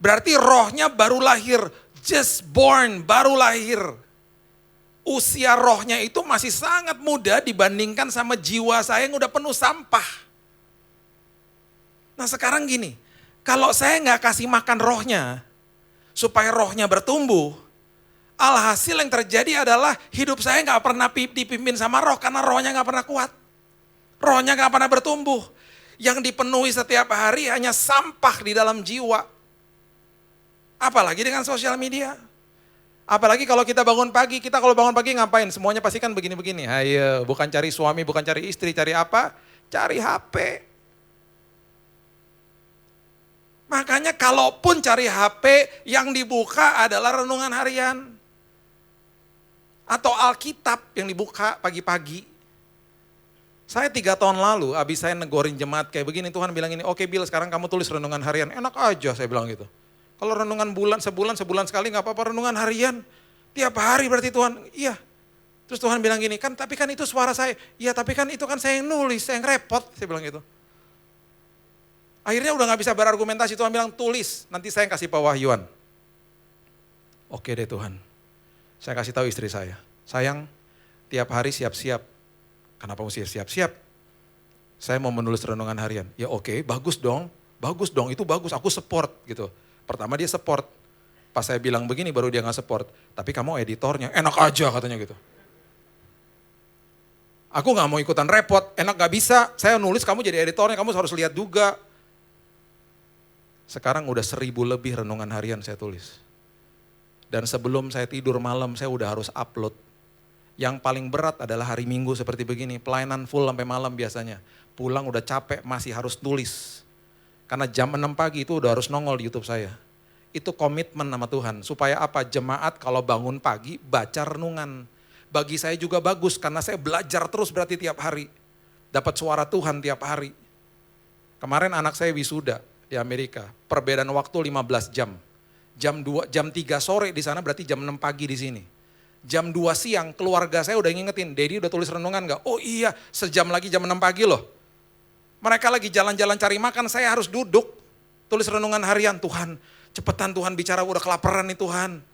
Berarti rohnya baru lahir, just born, baru lahir. Usia rohnya itu masih sangat muda dibandingkan sama jiwa saya yang udah penuh sampah. Nah sekarang gini, kalau saya nggak kasih makan rohnya, supaya rohnya bertumbuh, alhasil yang terjadi adalah hidup saya nggak pernah dipimpin sama roh, karena rohnya nggak pernah kuat. Rohnya gak pernah bertumbuh. Yang dipenuhi setiap hari hanya sampah di dalam jiwa. Apalagi dengan sosial media. Apalagi kalau kita bangun pagi, kita kalau bangun pagi ngapain? Semuanya pasti kan begini-begini. Ayo, bukan cari suami, bukan cari istri, cari apa? Cari HP. Makanya kalaupun cari HP, yang dibuka adalah renungan harian. Atau Alkitab yang dibuka pagi-pagi. Saya 3 tahun lalu, abis saya negorin jemaat kayak begini, Tuhan bilang ini, oke Bill sekarang kamu tulis renungan harian. Enak aja saya bilang gitu. Kalau renungan sebulan sekali gak apa-apa, renungan harian. Tiap hari berarti Tuhan, iya. Terus Tuhan bilang gini, tapi kan itu suara saya. Iya tapi kan itu kan saya yang nulis, saya yang repot, saya bilang gitu. Akhirnya udah gak bisa berargumentasi, Tuhan bilang tulis, nanti saya yang kasih pewahyuan. Oke deh Tuhan, saya kasih tahu istri saya, sayang tiap hari siap-siap. Kenapa mesti siap-siap? Saya mau menulis renungan harian. Ya oke, bagus dong, itu bagus, aku support gitu. Pertama dia support, pas saya bilang begini baru dia gak support. Tapi kamu editornya, enak aja katanya gitu. Aku gak mau ikutan repot, enak gak bisa, saya nulis kamu jadi editornya, kamu harus lihat juga. Sekarang udah 1000 lebih renungan harian saya tulis. Dan sebelum saya tidur malam saya udah harus upload. Yang paling berat adalah hari Minggu seperti begini, pelayanan full sampai malam biasanya. Pulang udah capek masih harus tulis. Karena jam 6 pagi itu udah harus nongol di YouTube saya. itu komitmen sama Tuhan. Supaya apa? Jemaat kalau bangun pagi baca renungan. Bagi saya juga bagus karena saya belajar terus berarti tiap hari. Dapat suara Tuhan tiap hari. Kemarin anak saya wisuda di Amerika. Perbedaan waktu 15 jam. Jam 3 sore di sana berarti jam 6 pagi di sini. Jam 2 siang keluarga saya udah ngingetin, Daddy udah tulis renungan gak? Oh iya, sejam lagi jam 6 pagi loh. Mereka lagi jalan-jalan cari makan, saya harus duduk. Tulis renungan harian, Tuhan cepetan Tuhan bicara, udah kelaparan nih Tuhan.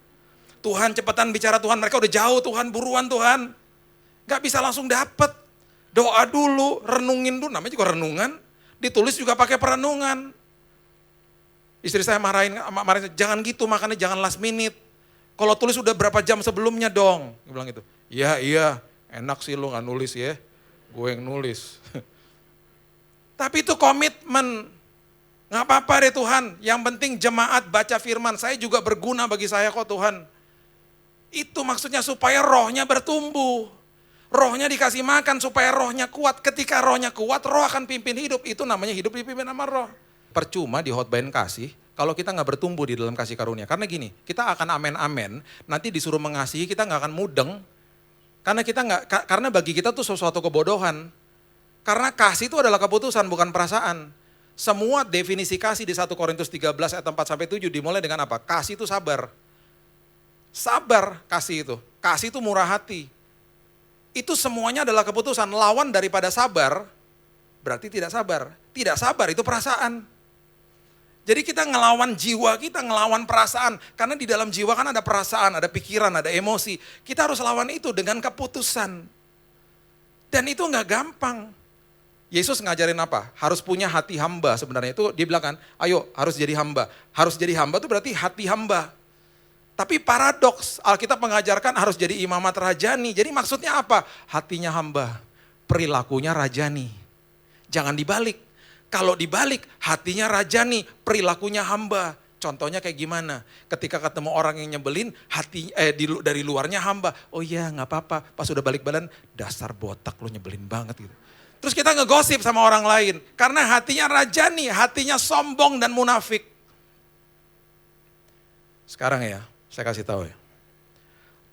Tuhan cepetan bicara Tuhan, mereka udah jauh Tuhan, buruan Tuhan. Gak bisa langsung dapet. Doa dulu, renungin dulu, namanya juga renungan. Ditulis juga pakai perenungan. Istri saya marahin, jangan gitu makannya, jangan last minute. Kalau tulis udah berapa jam sebelumnya dong. Dia bilang gitu, iya enak sih lu gak nulis ya, gue yang nulis. Tapi itu komitmen. Gak apa-apa deh Tuhan, yang penting jemaat baca firman, saya juga berguna bagi saya kok Tuhan. Itu maksudnya supaya rohnya bertumbuh. Rohnya dikasih makan supaya rohnya kuat. Ketika rohnya kuat, roh akan pimpin hidup. Itu namanya hidup dipimpin sama roh. Percuma di hotbain kasih, kalau kita gak bertumbuh di dalam kasih karunia. Karena gini, kita akan amen-amen, nanti disuruh mengasihi kita gak akan mudeng. Karena bagi kita tuh sesuatu kebodohan. Karena kasih itu adalah keputusan, bukan perasaan. Semua definisi kasih di 1 Korintus 13 ayat 4-7 dimulai dengan apa? Kasih itu sabar. Sabar kasih itu. Kasih itu murah hati. Itu semuanya adalah keputusan. Lawan daripada sabar, berarti tidak sabar. Tidak sabar itu perasaan. Jadi kita ngelawan jiwa kita, ngelawan perasaan. Karena di dalam jiwa kan ada perasaan, ada pikiran, ada emosi. Kita harus lawan itu dengan keputusan. Dan itu enggak gampang. Yesus ngajarin apa? Harus punya hati hamba sebenarnya. Itu dia bilang kan, ayo harus jadi hamba. Harus jadi hamba itu berarti hati hamba. Tapi paradoks, Alkitab mengajarkan harus jadi imamat rajani. Jadi maksudnya apa? Hatinya hamba, perilakunya rajani. Jangan dibalik. Kalau dibalik, hatinya rajani, perilakunya hamba. Contohnya kayak gimana? Ketika ketemu orang yang nyebelin, dari luarnya hamba. Oh iya gak apa-apa, pas udah balik badan, dasar botak lu nyebelin banget gitu. Terus kita ngegosip sama orang lain. Karena hatinya rajani, hatinya sombong dan munafik. Sekarang ya, saya kasih tahu ya.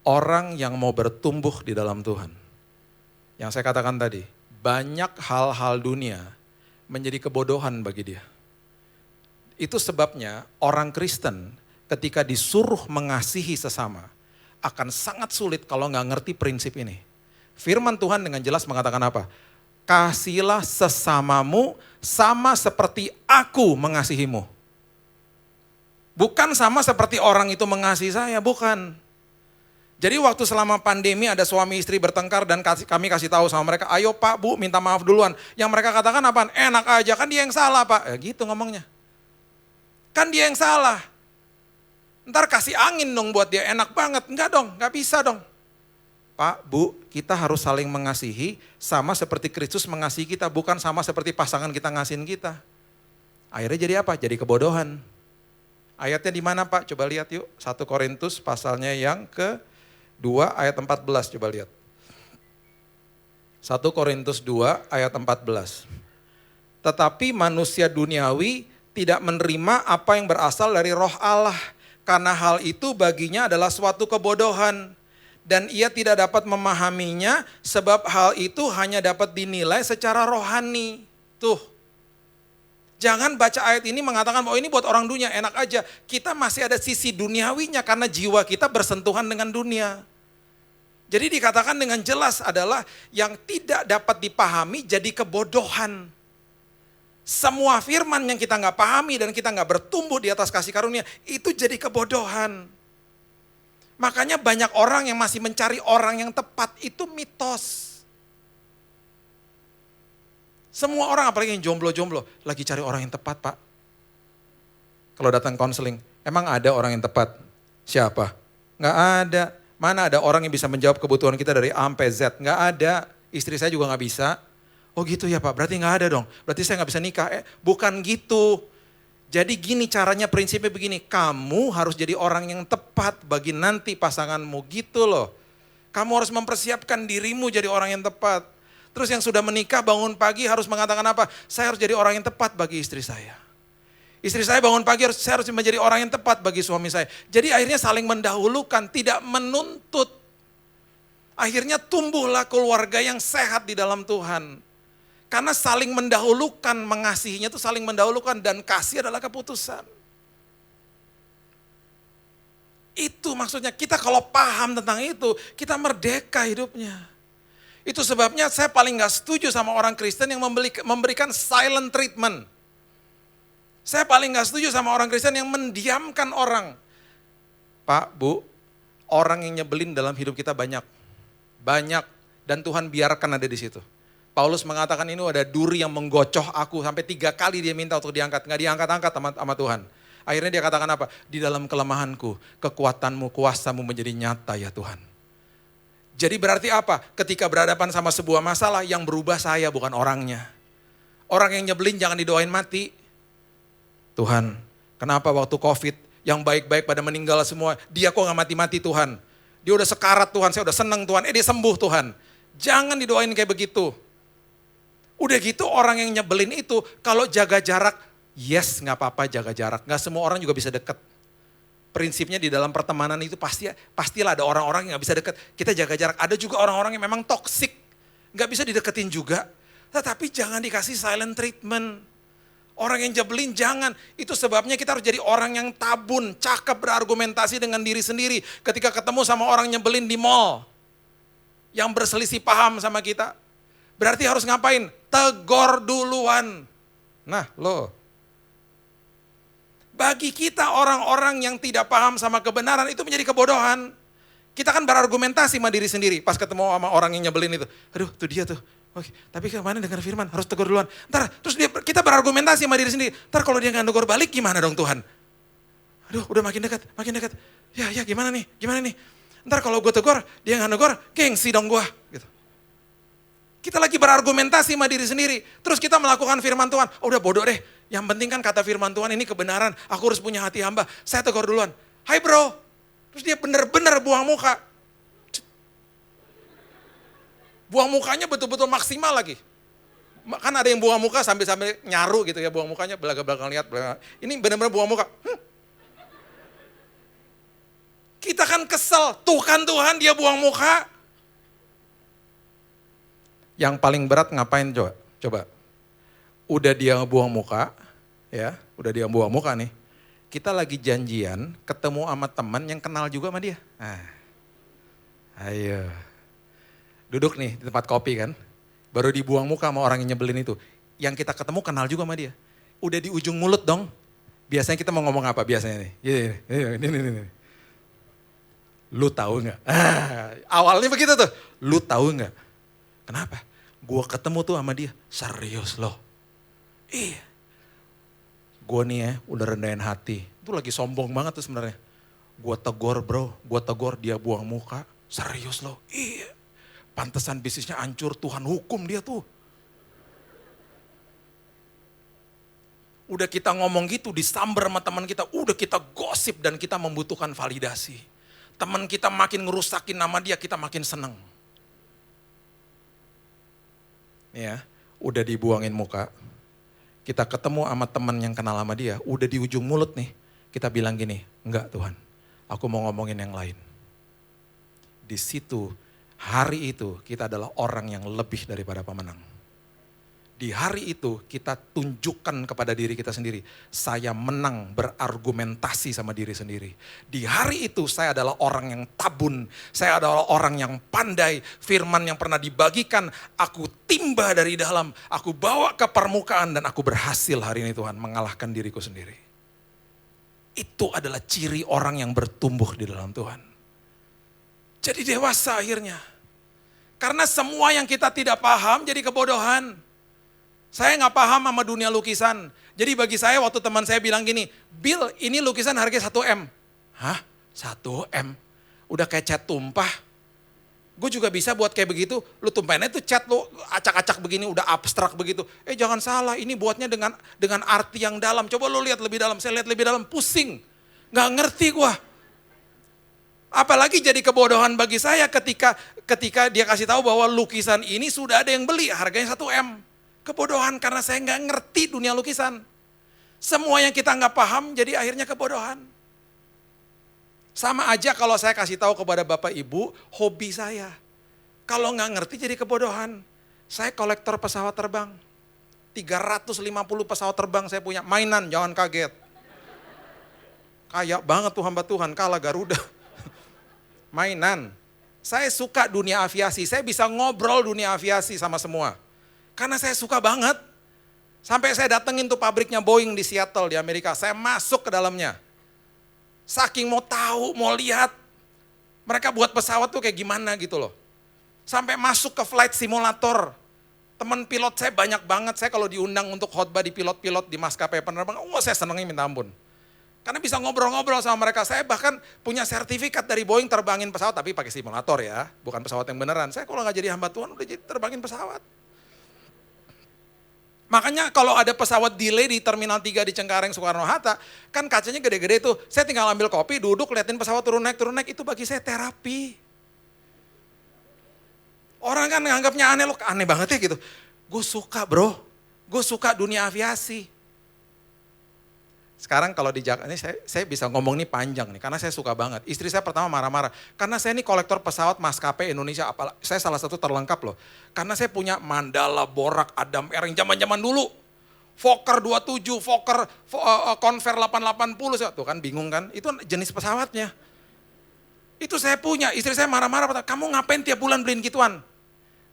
Orang yang mau bertumbuh di dalam Tuhan. Yang saya katakan tadi, banyak hal-hal dunia menjadi kebodohan bagi dia. Itu sebabnya orang Kristen ketika disuruh mengasihi sesama akan sangat sulit kalau nggak ngerti prinsip ini. Firman Tuhan dengan jelas mengatakan apa? Kasihilah sesamamu sama seperti aku mengasihimu. Bukan sama seperti orang itu mengasihi saya, bukan. Jadi waktu selama pandemi ada suami istri bertengkar dan kami kasih tahu sama mereka, ayo Pak, Bu, minta maaf duluan. Yang mereka katakan apa? Enak aja, kan dia yang salah Pak. Gitu ngomongnya. Kan dia yang salah. Ntar kasih angin dong buat dia, enak banget. Enggak dong, enggak bisa dong. Pak, Bu, kita harus saling mengasihi sama seperti Kristus mengasihi kita, bukan sama seperti pasangan kita ngasihin kita. Akhirnya jadi apa? Jadi kebodohan. Ayatnya di mana Pak? Coba lihat yuk. 1 Korintus pasalnya yang ke-2 ayat 14, coba lihat. 1 Korintus 2 ayat 14. Tetapi manusia duniawi tidak menerima apa yang berasal dari roh Allah. Karena hal itu baginya adalah suatu kebodohan. Dan ia tidak dapat memahaminya sebab hal itu hanya dapat dinilai secara rohani. Tuh. Jangan baca ayat ini mengatakan bahwa ini buat orang dunia, enak aja. Kita masih ada sisi duniawinya karena jiwa kita bersentuhan dengan dunia. Jadi dikatakan dengan jelas adalah yang tidak dapat dipahami jadi kebodohan. Semua firman yang kita nggak pahami dan kita nggak bertumbuh di atas kasih karunia, itu jadi kebodohan. Makanya banyak orang yang masih mencari orang yang tepat, itu mitos. Semua orang apalagi yang jomblo-jomblo, lagi cari orang yang tepat Pak. Kalau datang konseling, emang ada orang yang tepat? Siapa? Nggak ada. Mana ada orang yang bisa menjawab kebutuhan kita dari A sampai Z? Nggak ada. Istri saya juga nggak bisa. Oh gitu ya Pak, berarti nggak ada dong. Berarti saya nggak bisa nikah. Bukan gitu. Jadi gini caranya, prinsipnya begini, kamu harus jadi orang yang tepat bagi nanti pasanganmu gitu loh. Kamu harus mempersiapkan dirimu jadi orang yang tepat. Terus yang sudah menikah bangun pagi harus mengatakan apa? Saya harus jadi orang yang tepat bagi istri saya. Istri saya bangun pagi, saya harus menjadi orang yang tepat bagi suami saya. Jadi akhirnya saling mendahulukan, tidak menuntut. Akhirnya tumbuhlah keluarga yang sehat di dalam Tuhan. Karena saling mendahulukan, mengasihinya itu saling mendahulukan, dan kasih adalah keputusan. Itu maksudnya, kita kalau paham tentang itu, kita merdeka hidupnya. Itu sebabnya saya paling gak setuju sama orang Kristen yang memberikan silent treatment. Saya paling gak setuju sama orang Kristen yang mendiamkan orang. Pak, Bu, orang yang nyebelin dalam hidup kita banyak. Banyak, dan Tuhan biarkan ada di situ. Paulus mengatakan ini ada duri yang menggocoh aku, sampai 3 kali dia minta untuk diangkat. Gak diangkat-angkat sama Tuhan. Akhirnya dia katakan apa? Di dalam kelemahanku, kekuatanmu, kuasamu menjadi nyata ya Tuhan. Jadi berarti apa? Ketika berhadapan sama sebuah masalah, yang berubah saya bukan orangnya. Orang yang nyebelin jangan didoain mati. Tuhan, kenapa waktu COVID yang baik-baik pada meninggal semua, dia kok gak mati-mati Tuhan? Dia udah sekarat Tuhan, saya udah seneng Tuhan, dia sembuh Tuhan. Jangan didoain kayak begitu. Udah gitu orang yang nyebelin itu, kalau jaga jarak, yes gak apa-apa jaga jarak. Gak semua orang juga bisa deket. Prinsipnya di dalam pertemanan itu pastilah ada orang-orang yang gak bisa deket. Kita jaga jarak, ada juga orang-orang yang memang toksik. Gak bisa dideketin juga. Tetapi jangan dikasih silent treatment. Orang yang jebelin jangan. Itu sebabnya kita harus jadi orang yang tabun, cakep berargumentasi dengan diri sendiri. Ketika ketemu sama orang nyebelin di mall, yang berselisih paham sama kita, berarti harus ngapain? Tegor duluan. Nah loh, bagi kita orang-orang yang tidak paham sama kebenaran itu menjadi kebodohan. Kita kan berargumentasi sama diri sendiri pas ketemu sama orang yang nyebelin itu. Aduh tuh dia tuh. Oke, tapi kemana dengar firman? Harus tegur duluan. Ntar, terus kita berargumentasi sama diri sendiri. Ntar kalau dia gak negur balik gimana dong Tuhan? Aduh udah makin dekat, makin dekat. Ya gimana nih, gimana nih? Ntar kalau gue tegur, dia gak negur, gengsi dong gue. Gitu. Kita lagi berargumentasi sama diri sendiri. Terus kita melakukan firman Tuhan. Oh, udah bodoh deh. Yang penting kan kata firman Tuhan ini kebenaran. Aku harus punya hati hamba. Saya tegur duluan. Hai bro. Terus dia bener-bener buang muka. Buang mukanya betul-betul maksimal lagi. Kan ada yang buang muka sambil nyaru gitu ya. Buang mukanya belakang-belakang lihat. Ini benar-benar buang muka. Kita kan kesel. Tuh kan Tuhan dia buang muka. Yang paling berat ngapain coba? Udah dia buang muka. Ya, udah dia buang muka nih. Kita lagi janjian ketemu sama teman yang kenal juga sama dia. Nah, ayo. Duduk nih di tempat kopi kan, baru dibuang muka sama orang yang nyebelin itu. Yang kita ketemu kenal juga sama dia. Udah di ujung mulut dong. Biasanya kita mau ngomong apa biasanya nih? Ini. Lu tahu nggak? Awalnya begitu tuh. Lu tahu nggak? Kenapa? Gua ketemu tuh sama dia. Serius loh. Iya. Gua nih ya udah rendahin hati. Itu lagi sombong banget tuh sebenarnya. Gua tegur bro, gua tegur dia buang muka. Serius loh. Iya. Pantesan bisnisnya hancur, Tuhan hukum dia tuh. Udah kita ngomong gitu, disamber sama teman kita, udah kita gosip dan kita membutuhkan validasi. Teman kita makin ngerusakin nama dia, kita makin seneng. Ya, udah dibuangin muka. Kita ketemu sama teman yang kenal sama dia, udah di ujung mulut nih. Kita bilang gini, enggak Tuhan, aku mau ngomongin yang lain. Di situ, hari itu kita adalah orang yang lebih daripada pemenang. Di hari itu kita tunjukkan kepada diri kita sendiri, saya menang berargumentasi sama diri sendiri. Di hari itu saya adalah orang yang tabun, saya adalah orang yang pandai, firman yang pernah dibagikan, aku timba dari dalam, aku bawa ke permukaan dan aku berhasil hari ini Tuhan mengalahkan diriku sendiri. Itu adalah ciri orang yang bertumbuh di dalam Tuhan. Jadi dewasa akhirnya. Karena semua yang kita tidak paham jadi kebodohan. Saya nggak paham sama dunia lukisan. Jadi bagi saya waktu teman saya bilang gini, Bill ini lukisan harganya 1 M. Hah? 1 M? Udah kayak cat tumpah. Gue juga bisa buat kayak begitu. Lu tumpahin itu cat lu acak-acak begini udah abstrak begitu. Jangan salah ini buatnya dengan arti yang dalam. Coba lu lihat lebih dalam. Saya lihat lebih dalam pusing. Nggak ngerti gue. Apalagi jadi kebodohan bagi saya ketika dia kasih tahu bahwa lukisan ini sudah ada yang beli, harganya 1 M. Kebodohan karena saya nggak ngerti dunia lukisan. Semua yang kita nggak paham jadi akhirnya kebodohan. Sama aja kalau saya kasih tahu kepada Bapak Ibu, hobi saya. Kalau nggak ngerti jadi kebodohan. Saya kolektor pesawat terbang. 350 pesawat terbang saya punya. Mainan, jangan kaget. Kaya banget tuh hamba Tuhan, kalah Garuda. Mainan. Saya suka dunia aviasi, saya bisa ngobrol dunia aviasi sama semua. Karena saya suka banget. Sampai saya datengin tuh pabriknya Boeing di Seattle di Amerika, saya masuk ke dalamnya. Saking mau tahu, mau lihat, mereka buat pesawat tuh kayak gimana gitu loh. Sampai masuk ke flight simulator. Teman pilot saya banyak banget, saya kalau diundang untuk khotbah di pilot-pilot di maskapai penerbangan, saya senengnya minta ampun. Karena bisa ngobrol-ngobrol sama mereka, saya bahkan punya sertifikat dari Boeing terbangin pesawat, tapi pakai simulator ya, bukan pesawat yang beneran. Saya kalau nggak jadi hamba Tuhan, udah jadi terbangin pesawat. Makanya kalau ada pesawat delay di Terminal 3 di Cengkareng Soekarno-Hatta, kan kacanya gede-gede tuh, saya tinggal ambil kopi, duduk, liatin pesawat turun naik, itu bagi saya terapi. Orang kan nganggapnya aneh, loh aneh banget ya gitu. Gue suka bro, gue suka dunia aviasi. Sekarang kalau di Jakarta, ini saya bisa ngomong nih panjang nih, karena saya suka banget. Istri saya pertama marah-marah, karena saya ini kolektor pesawat maskapai Indonesia, saya salah satu terlengkap loh. Karena saya punya Mandala, Borak, Adam Air yang zaman-zaman dulu. Fokker 27, Fokker Convair 880, tuh kan bingung kan, itu jenis pesawatnya. Itu saya punya, istri saya marah-marah, kamu ngapain tiap bulan beliin gituan?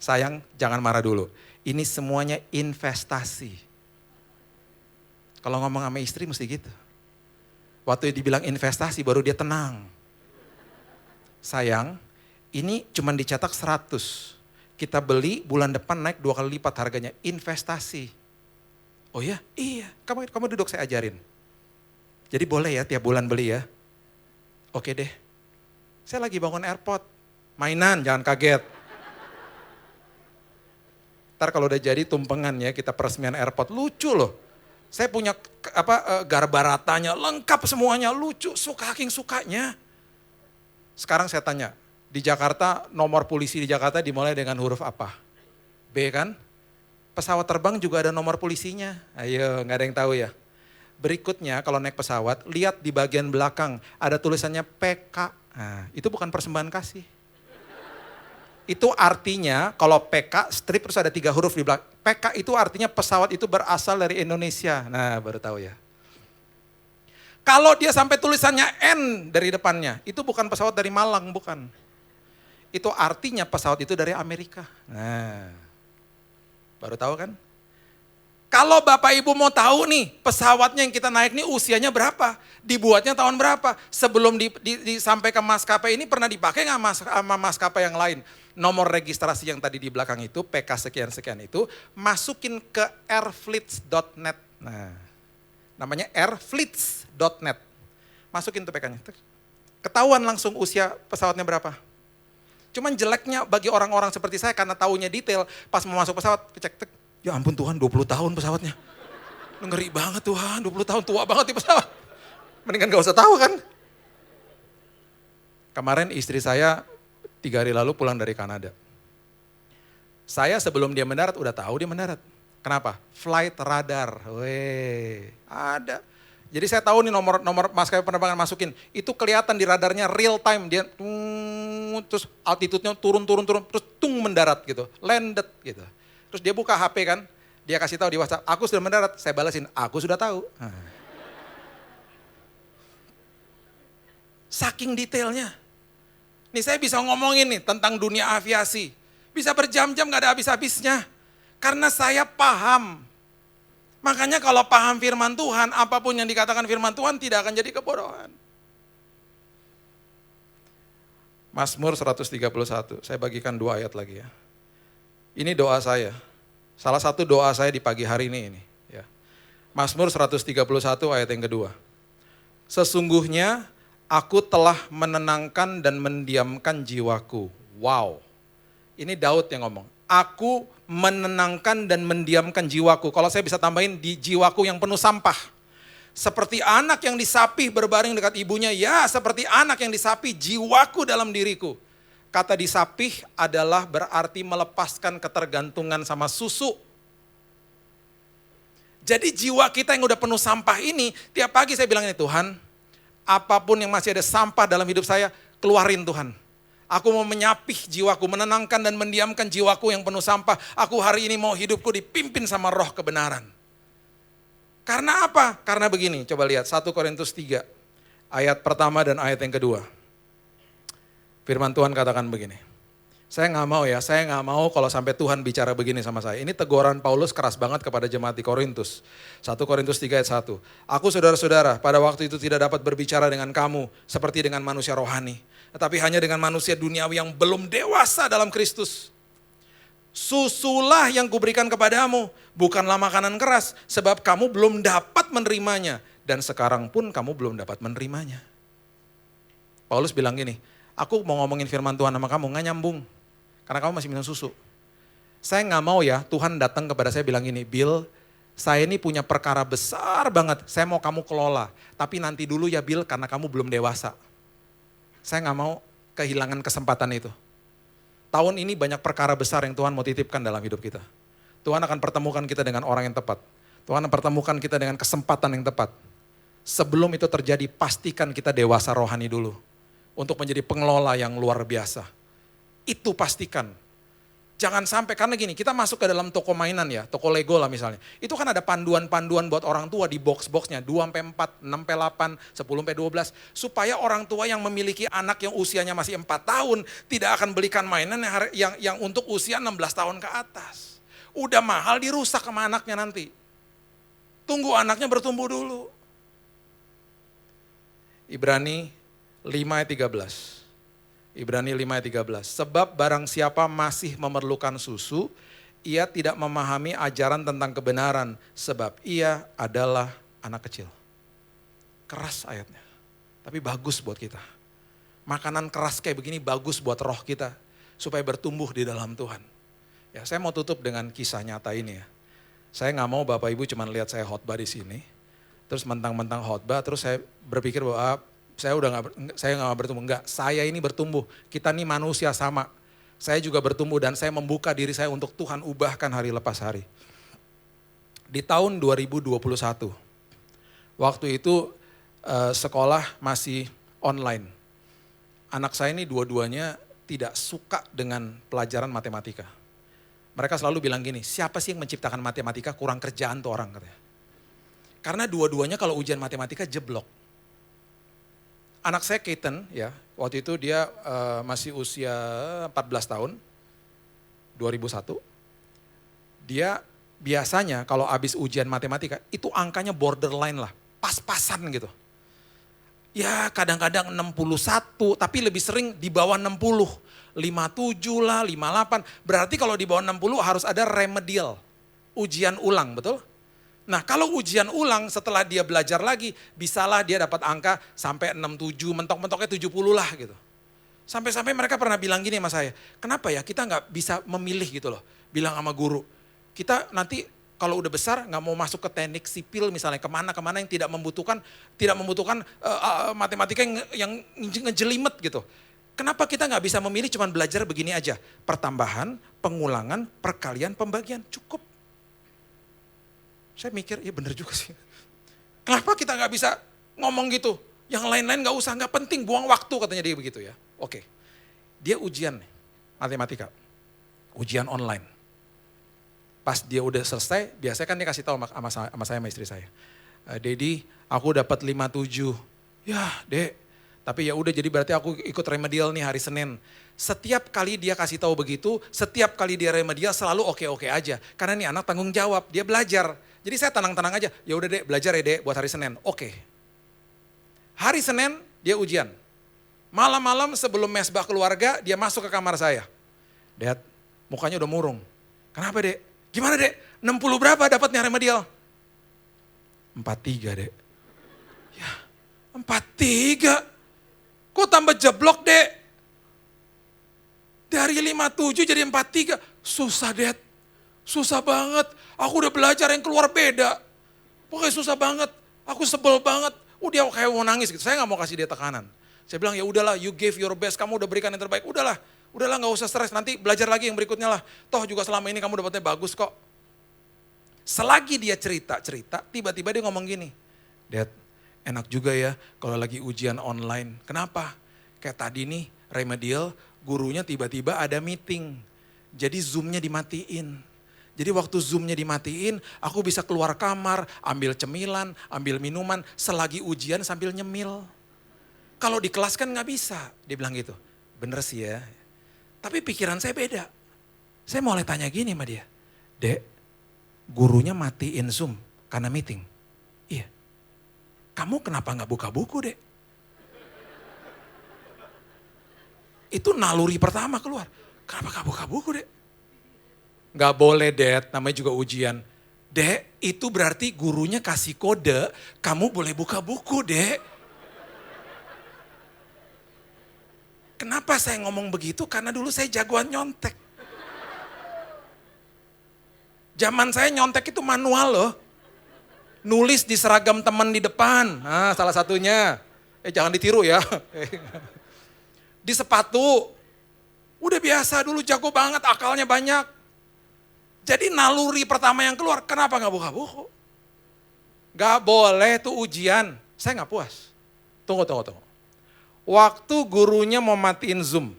Sayang, jangan marah dulu, ini semuanya investasi. Kalau ngomong sama istri mesti gitu. Waktu dibilang investasi baru dia tenang. Sayang, ini cuma dicetak 100. Kita beli bulan depan naik 2 kali lipat harganya. Investasi. Oh ya? Iya. Kamu duduk saya ajarin. Jadi boleh ya tiap bulan beli ya. Oke deh. Saya lagi bangun airport. Mainan, jangan kaget. Ntar kalau udah jadi tumpengan ya kita peresmian airport. Lucu loh. Saya punya garbaratanya, lengkap semuanya, lucu, saking sukanya. Sekarang saya tanya, di Jakarta nomor polisi di Jakarta dimulai dengan huruf apa? B kan? Pesawat terbang juga ada nomor polisinya. Ayo, nggak ada yang tahu ya. Berikutnya kalau naik pesawat, lihat di bagian belakang ada tulisannya PK. Nah, itu bukan persembahan kasih. Itu artinya kalau PK strip terus ada 3 huruf di belakang. PK itu artinya pesawat itu berasal dari Indonesia. Nah baru tahu ya. Kalau dia sampai tulisannya N dari depannya, itu bukan pesawat dari Malang, bukan. Itu artinya pesawat itu dari Amerika. Nah baru tahu kan. Kalau Bapak Ibu mau tahu nih pesawatnya yang kita naik nih usianya berapa, dibuatnya tahun berapa, sebelum sampai ke maskapai ini pernah dipakai nggak sama maskapai yang lain. Nomor registrasi yang tadi di belakang itu, PK sekian-sekian itu, masukin ke airfleets.net. Nah, namanya airfleets.net. Masukin tuh PK-nya. Ketahuan langsung usia pesawatnya berapa. Cuman jeleknya bagi orang-orang seperti saya karena taunya detail, pas mau masuk pesawat, cek, ya ampun Tuhan 20 tahun pesawatnya. Ngeri banget Tuhan, 20 tahun tua banget di pesawat. Mendingan gak usah tahu kan. Kemarin istri saya 3 hari lalu pulang dari Kanada. Saya sebelum dia mendarat udah tahu dia mendarat. Kenapa? Flight radar. Weh, ada. Jadi saya tahu nih nomor maskapai penerbangan masukin. Itu kelihatan di radarnya real time. Dia terus altitude-nya turun, terus mendarat gitu. Landed gitu. Terus dia buka HP kan. Dia kasih tahu di WhatsApp, aku sudah mendarat. Saya balasin, aku sudah tahu. Saking detailnya. Nih saya bisa ngomongin nih tentang dunia aviasi. Bisa berjam-jam gak ada habis-habisnya. Karena saya paham. Makanya kalau paham firman Tuhan, apapun yang dikatakan firman Tuhan tidak akan jadi kebodohan. Mazmur 131, saya bagikan 2 ayat lagi ya. Ini doa saya. Salah satu doa saya di pagi hari ini. Ya. Mazmur 131 ayat yang kedua. Sesungguhnya aku telah menenangkan dan mendiamkan jiwaku. Wow. Ini Daud yang ngomong. Aku menenangkan dan mendiamkan jiwaku. Kalau saya bisa tambahin di jiwaku yang penuh sampah. Seperti anak yang disapih berbaring dekat ibunya. Ya seperti anak yang disapih jiwaku dalam diriku. Kata disapih adalah berarti melepaskan ketergantungan sama susu. Jadi jiwa kita yang udah penuh sampah ini, tiap pagi saya bilang ini, Tuhan, apapun yang masih ada sampah dalam hidup saya, keluarin Tuhan. Aku mau menyapih jiwaku, menenangkan dan mendiamkan jiwaku yang penuh sampah. Aku hari ini mau hidupku dipimpin sama roh kebenaran. Karena apa? Karena begini, coba lihat 1 Korintus 3, ayat pertama dan ayat yang kedua. Firman Tuhan katakan begini, saya nggak mau kalau sampai Tuhan bicara begini sama saya. Ini teguran Paulus keras banget kepada jemaat di Korintus. 1 Korintus 3 ayat 1. Aku saudara-saudara pada waktu itu tidak dapat berbicara dengan kamu seperti dengan manusia rohani. Tetapi hanya dengan manusia duniawi yang belum dewasa dalam Kristus. Susulah yang kuberikan kepadamu, bukanlah makanan keras, sebab kamu belum dapat menerimanya. Dan sekarang pun kamu belum dapat menerimanya. Paulus bilang gini, aku mau ngomongin firman Tuhan sama kamu, gak nyambung. Karena kamu masih minum susu. Saya gak mau ya Tuhan datang kepada saya bilang gini, Bill, saya ini punya perkara besar banget, saya mau kamu kelola. Tapi nanti dulu ya Bill, karena kamu belum dewasa. Saya gak mau kehilangan kesempatan itu. Tahun ini banyak perkara besar yang Tuhan mau titipkan dalam hidup kita. Tuhan akan pertemukan kita dengan orang yang tepat. Tuhan akan pertemukan kita dengan kesempatan yang tepat. Sebelum itu terjadi, pastikan kita dewasa rohani dulu. Untuk menjadi pengelola yang luar biasa. Itu pastikan. Jangan sampai, karena gini, kita masuk ke dalam toko mainan ya, toko Lego lah misalnya. Itu kan ada panduan-panduan buat orang tua di box-boxnya, 2-4, 6-8, 10-12. Supaya orang tua yang memiliki anak yang usianya masih 4 tahun, tidak akan belikan mainan yang untuk usia 16 tahun ke atas. Udah mahal dirusak sama anaknya nanti. Tunggu anaknya bertumbuh dulu. Ibrani 5 ayat 13. Ibrani 5 ayat 13. Sebab barang siapa masih memerlukan susu, ia tidak memahami ajaran tentang kebenaran. Sebab ia adalah anak kecil. Keras ayatnya. Tapi bagus buat kita. Makanan keras kayak begini bagus buat roh kita. Supaya bertumbuh di dalam Tuhan. Ya, saya mau tutup dengan kisah nyata ini ya. Saya gak mau Bapak Ibu cuma lihat saya khotbah di sini. Terus mentang-mentang khotbah, terus saya berpikir bahwa saya nggak bertumbuh, enggak. Saya ini bertumbuh, kita nih manusia sama. Saya juga bertumbuh dan saya membuka diri saya untuk Tuhan ubahkan hari lepas hari. Di tahun 2021, waktu itu sekolah masih online. Anak saya ini dua-duanya tidak suka dengan pelajaran matematika. Mereka selalu bilang gini, siapa sih yang menciptakan matematika, kurang kerjaan tuh orang katanya. Karena dua-duanya kalau ujian matematika jeblok. Anak saya Keaton ya, waktu itu dia masih usia 14 tahun, 2001. Dia biasanya kalau habis ujian matematika, itu angkanya borderline lah, pas-pasan gitu. Ya kadang-kadang 61, tapi lebih sering di bawah 60. 57 lah, 58. Berarti kalau di bawah 60 harus ada remedial, ujian ulang, betul? Nah kalau ujian ulang setelah dia belajar lagi, bisalah dia dapat angka sampai 67, mentok-mentoknya 70 lah gitu. Sampai-sampai mereka pernah bilang gini sama saya, kenapa ya kita gak bisa memilih gitu loh. Bilang sama guru, kita nanti kalau udah besar gak mau masuk ke teknik sipil misalnya, kemana-kemana yang tidak membutuhkan matematika yang ngejelimet gitu. Kenapa kita gak bisa memilih cuman belajar begini aja, pertambahan, pengulangan, perkalian, pembagian, cukup. Saya mikir, ya bener juga sih. Kenapa kita gak bisa ngomong gitu? Yang lain-lain gak usah, gak penting, buang waktu katanya dia begitu ya. Oke, dia ujian nih, matematika, ujian online. Pas dia udah selesai, biasanya kan dia kasih tahu sama saya sama istri saya. Dedi, aku dapat 57. Ya, Dek. Tapi ya udah jadi berarti aku ikut remedial nih hari Senin. Setiap kali dia kasih tahu begitu, setiap kali dia remedial selalu oke-oke aja. Karena nih anak tanggung jawab, dia belajar. Jadi saya tenang-tenang aja, ya udah Dek, belajar ya Dek buat hari Senin. Oke. Hari Senin dia ujian. Malam-malam sebelum mesbah keluarga, dia masuk ke kamar saya. Dad, mukanya udah murung. Kenapa Dek? Gimana Dek? 60 berapa dapatnya remedial? 43 Dek. Ya, 43? Kok tambah jeblok Dek? Dari 57 jadi 43. Susah Dad. Susah banget. Aku udah belajar yang keluar beda. Pokoknya susah banget. Aku sebel banget. Dia kayak mau nangis gitu. Saya gak mau kasih dia tekanan. Saya bilang ya udahlah, you gave your best. Kamu udah berikan yang terbaik. Udahlah gak usah stres. Nanti belajar lagi yang berikutnya lah. Toh juga selama ini kamu dapatnya bagus kok. Selagi dia cerita, tiba-tiba dia ngomong gini, Dad, enak juga ya kalau lagi ujian online. Kenapa? Kayak tadi nih, remedial, gurunya tiba-tiba ada meeting. Jadi Zoom-nya dimatiin. Jadi waktu Zoom-nya dimatiin, aku bisa keluar kamar, ambil cemilan, ambil minuman, selagi ujian sambil nyemil. Kalau di kelas kan nggak bisa, dia bilang gitu. Bener sih ya. Tapi pikiran saya beda. Saya mulai tanya gini sama dia, Dek, gurunya matiin Zoom karena meeting. Iya. Kamu kenapa nggak buka buku, Dek? Itu naluri pertama keluar. Kenapa nggak buka buku, Dek? Nggak boleh, Dad, namanya juga ujian. Dek, itu berarti gurunya kasih kode, kamu boleh buka buku, Dek. Kenapa saya ngomong begitu? Karena dulu saya jagoan nyontek. Zaman saya nyontek itu manual loh. Nulis di seragam teman di depan. Nah, salah satunya. Jangan ditiru ya. Di sepatu. Udah biasa dulu, jago banget, akalnya banyak. Jadi naluri pertama yang keluar, kenapa gak buka buku? Gak boleh tuh ujian. Saya gak puas. Tunggu. Waktu gurunya mau matiin Zoom.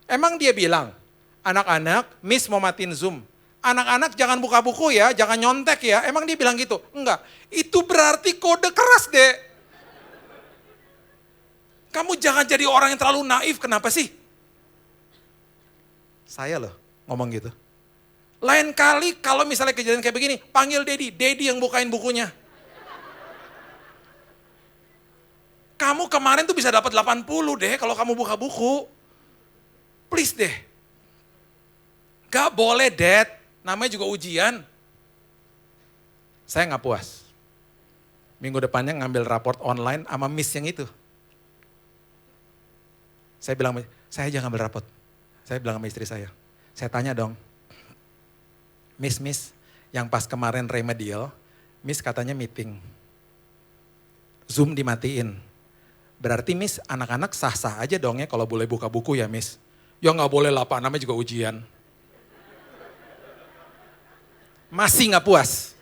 Emang dia bilang, anak-anak, Miss mau matiin Zoom. Anak-anak jangan buka buku ya, jangan nyontek ya. Emang dia bilang gitu? Enggak. Itu berarti kode keras, Dek. Kamu jangan jadi orang yang terlalu naif, kenapa sih? Saya loh ngomong gitu. Lain kali kalau misalnya kejadian kayak begini, panggil Dedi. Dedi yang bukain bukunya. Kamu kemarin tuh bisa dapat 80 deh kalau kamu buka buku. Please deh. Gak boleh, Dad. Namanya juga ujian. Saya gak puas. Minggu depannya ngambil raport online sama Miss yang itu. Saya bilang, saya jangan ngambil raport. Saya bilang sama istri saya. Saya tanya dong. Miss, yang pas kemarin remedial, Miss katanya meeting. Zoom dimatiin. Berarti Miss, anak-anak sah-sah aja dong ya kalau boleh buka buku ya Miss. Ya nggak boleh lah Pak, namanya juga ujian. Masih nggak puas.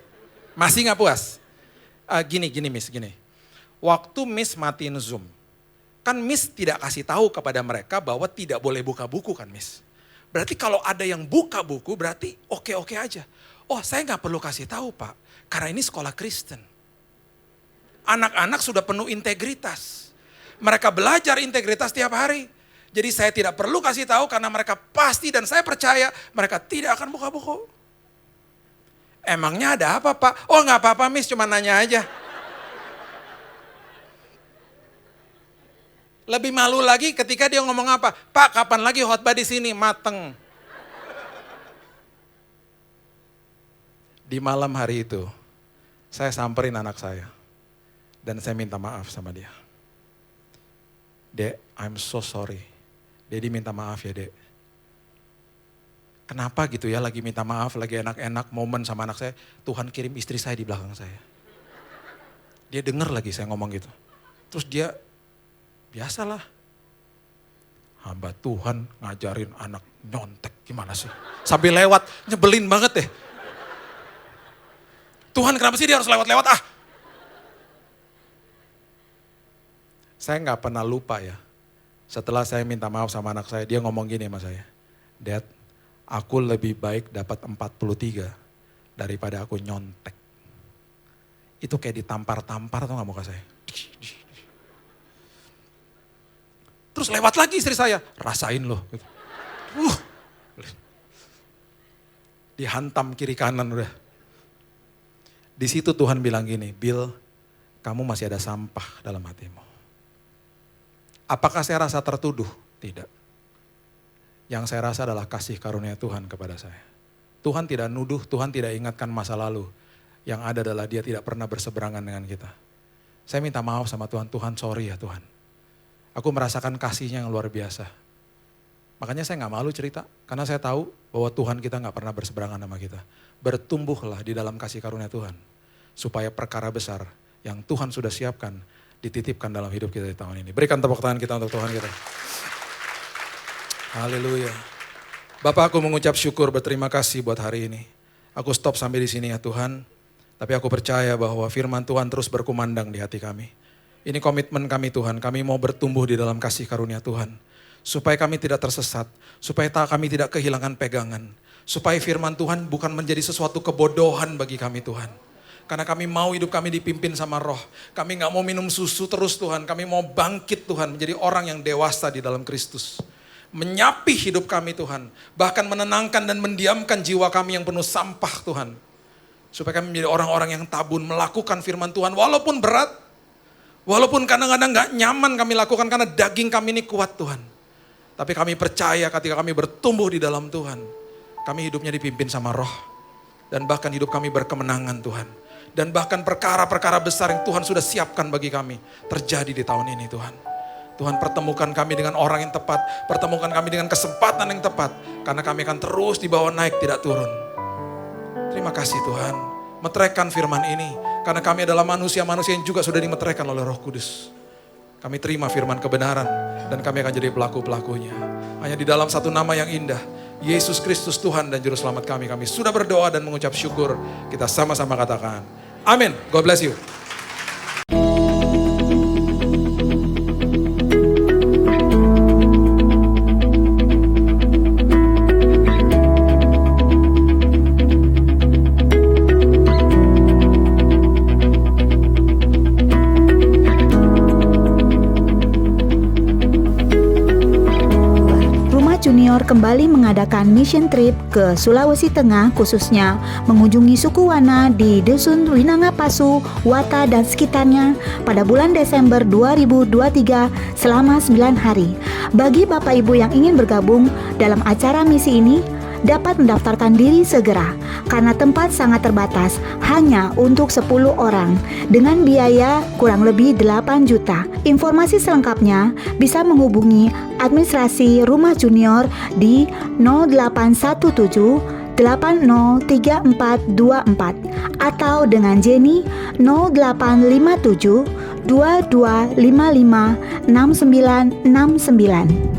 Gini Miss, gini. Waktu Miss matiin Zoom, kan Miss tidak kasih tahu kepada mereka bahwa tidak boleh buka buku kan Miss. Berarti kalau ada yang buka buku berarti oke aja. Oh saya nggak perlu kasih tahu Pak, karena ini sekolah Kristen. Anak-anak sudah penuh integritas. Mereka belajar integritas tiap hari. Jadi saya tidak perlu kasih tahu karena mereka pasti dan saya percaya mereka tidak akan buka buku. Emangnya ada apa Pak? Oh nggak apa-apa Miss, cuma nanya aja. Lebih malu lagi ketika dia ngomong apa? Pak kapan lagi khotbah di sini? Mateng. Di malam hari itu, saya samperin anak saya. Dan saya minta maaf sama dia. Dek, I'm so sorry. Dedi minta maaf ya Dek. Kenapa gitu ya lagi minta maaf, lagi enak-enak momen sama anak saya. Tuhan kirim istri saya di belakang saya. Dia denger lagi saya ngomong gitu. Terus dia, biasalah. Hamba Tuhan ngajarin anak nyontek, gimana sih? Sambil lewat, nyebelin banget deh. Tuhan kenapa sih dia harus lewat-lewat ah? Saya nggak pernah lupa ya. Setelah saya minta maaf sama anak saya, dia ngomong gini sama saya. Dad, aku lebih baik dapat 43 daripada aku nyontek. Itu kayak ditampar-tampar tuh nggak muka saya. Terus lewat lagi istri saya, rasain loh. Dihantam kiri kanan udah. Di situ Tuhan bilang gini, Bill, kamu masih ada sampah dalam hatimu. Apakah saya rasa tertuduh? Tidak. Yang saya rasa adalah kasih karunia Tuhan kepada saya. Tuhan tidak nuduh, Tuhan tidak ingatkan masa lalu. Yang ada adalah dia tidak pernah berseberangan dengan kita. Saya minta maaf sama Tuhan, Tuhan sorry ya Tuhan. Aku merasakan kasihnya yang luar biasa. Makanya saya gak malu cerita, karena saya tahu bahwa Tuhan kita gak pernah berseberangan sama kita. Bertumbuhlah di dalam kasih karunia Tuhan. Supaya perkara besar yang Tuhan sudah siapkan, dititipkan dalam hidup kita di tahun ini. Berikan tepuk tangan kita untuk Tuhan kita. Haleluya. Bapak aku mengucap syukur berterima kasih buat hari ini. Aku stop sampai di sini ya Tuhan. Tapi aku percaya bahwa firman Tuhan terus berkumandang di hati kami. Ini komitmen kami Tuhan, kami mau bertumbuh di dalam kasih karunia Tuhan. Supaya kami tidak tersesat, supaya kami tidak kehilangan pegangan. Supaya firman Tuhan bukan menjadi sesuatu kebodohan bagi kami Tuhan. Karena kami mau hidup kami dipimpin sama roh. Kami gak mau minum susu terus Tuhan, kami mau bangkit Tuhan menjadi orang yang dewasa di dalam Kristus. Menyapi hidup kami Tuhan, bahkan menenangkan dan mendiamkan jiwa kami yang penuh sampah Tuhan. Supaya kami menjadi orang-orang yang tabun melakukan firman Tuhan walaupun berat. Walaupun kadang-kadang gak nyaman kami lakukan karena daging kami ini kuat Tuhan. Tapi kami percaya ketika kami bertumbuh di dalam Tuhan, kami hidupnya dipimpin sama roh. Dan bahkan hidup kami berkemenangan Tuhan. Dan bahkan perkara-perkara besar yang Tuhan sudah siapkan bagi kami terjadi di tahun ini Tuhan. Tuhan pertemukan kami dengan orang yang tepat. Pertemukan kami dengan kesempatan yang tepat. Karena kami akan terus dibawa naik tidak turun. Terima kasih Tuhan. Meteraikan firman ini. Karena kami adalah manusia-manusia yang juga sudah dimeteraikan oleh Roh Kudus. Kami terima firman kebenaran. Dan kami akan jadi pelaku-pelakunya. Hanya di dalam satu nama yang indah. Yesus Kristus Tuhan dan Juru Selamat kami. Kami sudah berdoa dan mengucap syukur. Kita sama-sama katakan. Amin. God bless you. Junior kembali mengadakan mission trip ke Sulawesi Tengah, khususnya mengunjungi suku Wana di Dusun Winangapasu, Wata dan sekitarnya pada bulan Desember 2023 selama 9 hari. Bagi Bapak Ibu yang ingin bergabung dalam acara misi ini, dapat mendaftarkan diri segera karena tempat sangat terbatas, hanya untuk 10 orang dengan biaya kurang lebih 8 juta. Informasi selengkapnya bisa menghubungi administrasi Rumah Junior di 0817 803424 atau dengan Jenny 0857 2255 6969.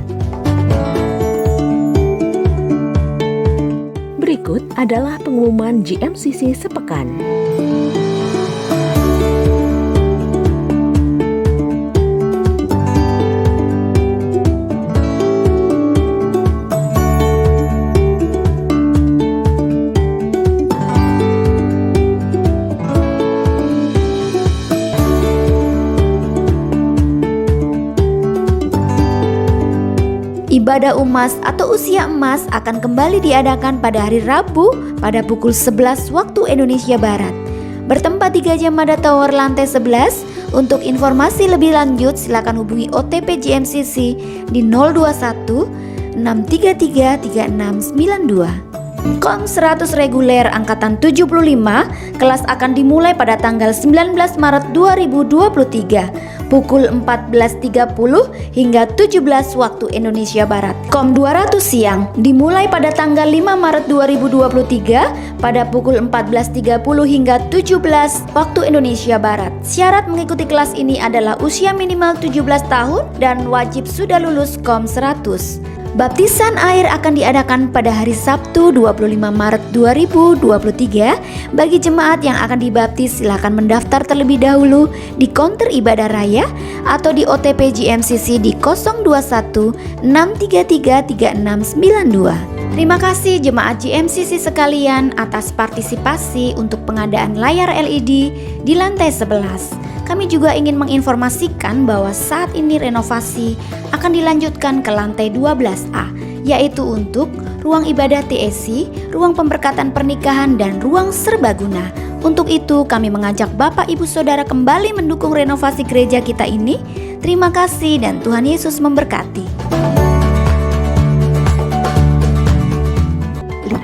Berikut adalah pengumuman GMCC sepekan. Ibadah Umas atau Usia Emas akan kembali diadakan pada hari Rabu pada pukul 11 waktu Indonesia Barat. Bertempat di Gajah Mada Tower lantai 11. Untuk informasi lebih lanjut silakan hubungi OTP GMCC di 021 633 3692. KOM 100 reguler angkatan 75 kelas akan dimulai pada tanggal 19 Maret 2023 pukul 14.30 hingga 17 waktu Indonesia Barat. KOM 200 siang dimulai pada tanggal 5 Maret 2023 pada pukul 14.30 hingga 17 waktu Indonesia Barat. Syarat mengikuti kelas ini adalah usia minimal 17 tahun dan wajib sudah lulus KOM 100. Baptisan air akan diadakan pada hari Sabtu 25 Maret 2023. Bagi jemaat yang akan dibaptis silakan mendaftar terlebih dahulu di counter ibadah raya atau di OTP GMCC di 021 633 3692. Terima kasih jemaat GMCC sekalian atas partisipasi untuk pengadaan layar LED di lantai 11. Kami juga ingin menginformasikan bahwa saat ini renovasi akan dilanjutkan ke lantai 12A, yaitu untuk ruang ibadah TSC, ruang pemberkatan pernikahan, dan ruang serbaguna. Untuk itu kami mengajak Bapak Ibu Saudara kembali mendukung renovasi gereja kita ini. Terima kasih dan Tuhan Yesus memberkati.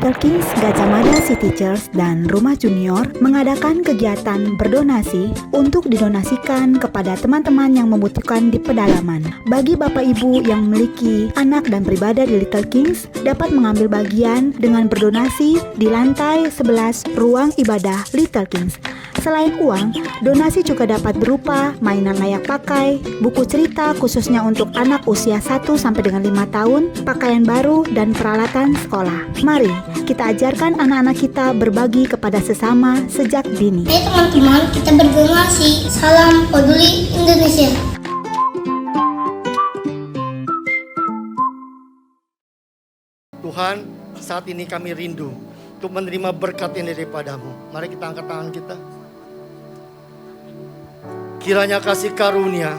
Little Kings Gajah Mada City Church dan Rumah Junior mengadakan kegiatan berdonasi untuk didonasikan kepada teman-teman yang membutuhkan di pedalaman. Bagi Bapak Ibu yang memiliki anak dan beribadah di Little Kings dapat mengambil bagian dengan berdonasi di lantai 11 ruang ibadah Little Kings. Selain uang, donasi juga dapat berupa mainan layak pakai, buku cerita khususnya untuk anak usia 1 sampai dengan 5 tahun, pakaian baru, dan peralatan sekolah. Mari kita ajarkan anak-anak kita berbagi kepada sesama sejak dini. Ayo teman-teman, kita berdonasi. Salam peduli Indonesia. Tuhan, saat ini kami rindu untuk menerima berkat ini daripada-Mu. Mari kita angkat tangan kita. Kiranya kasih karunia,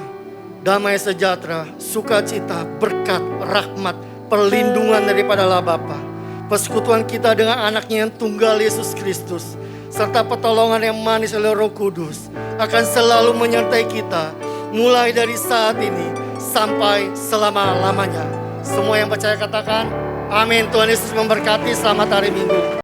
damai sejahtera, sukacita, berkat, rahmat, perlindungan daripada Allah Bapa, persekutuan kita dengan anaknya yang tunggal Yesus Kristus, serta pertolongan yang manis oleh Roh Kudus akan selalu menyertai kita mulai dari saat ini sampai selama-lamanya. Semua yang percaya katakan amin. Tuhan Yesus memberkati. Selamat hari Minggu.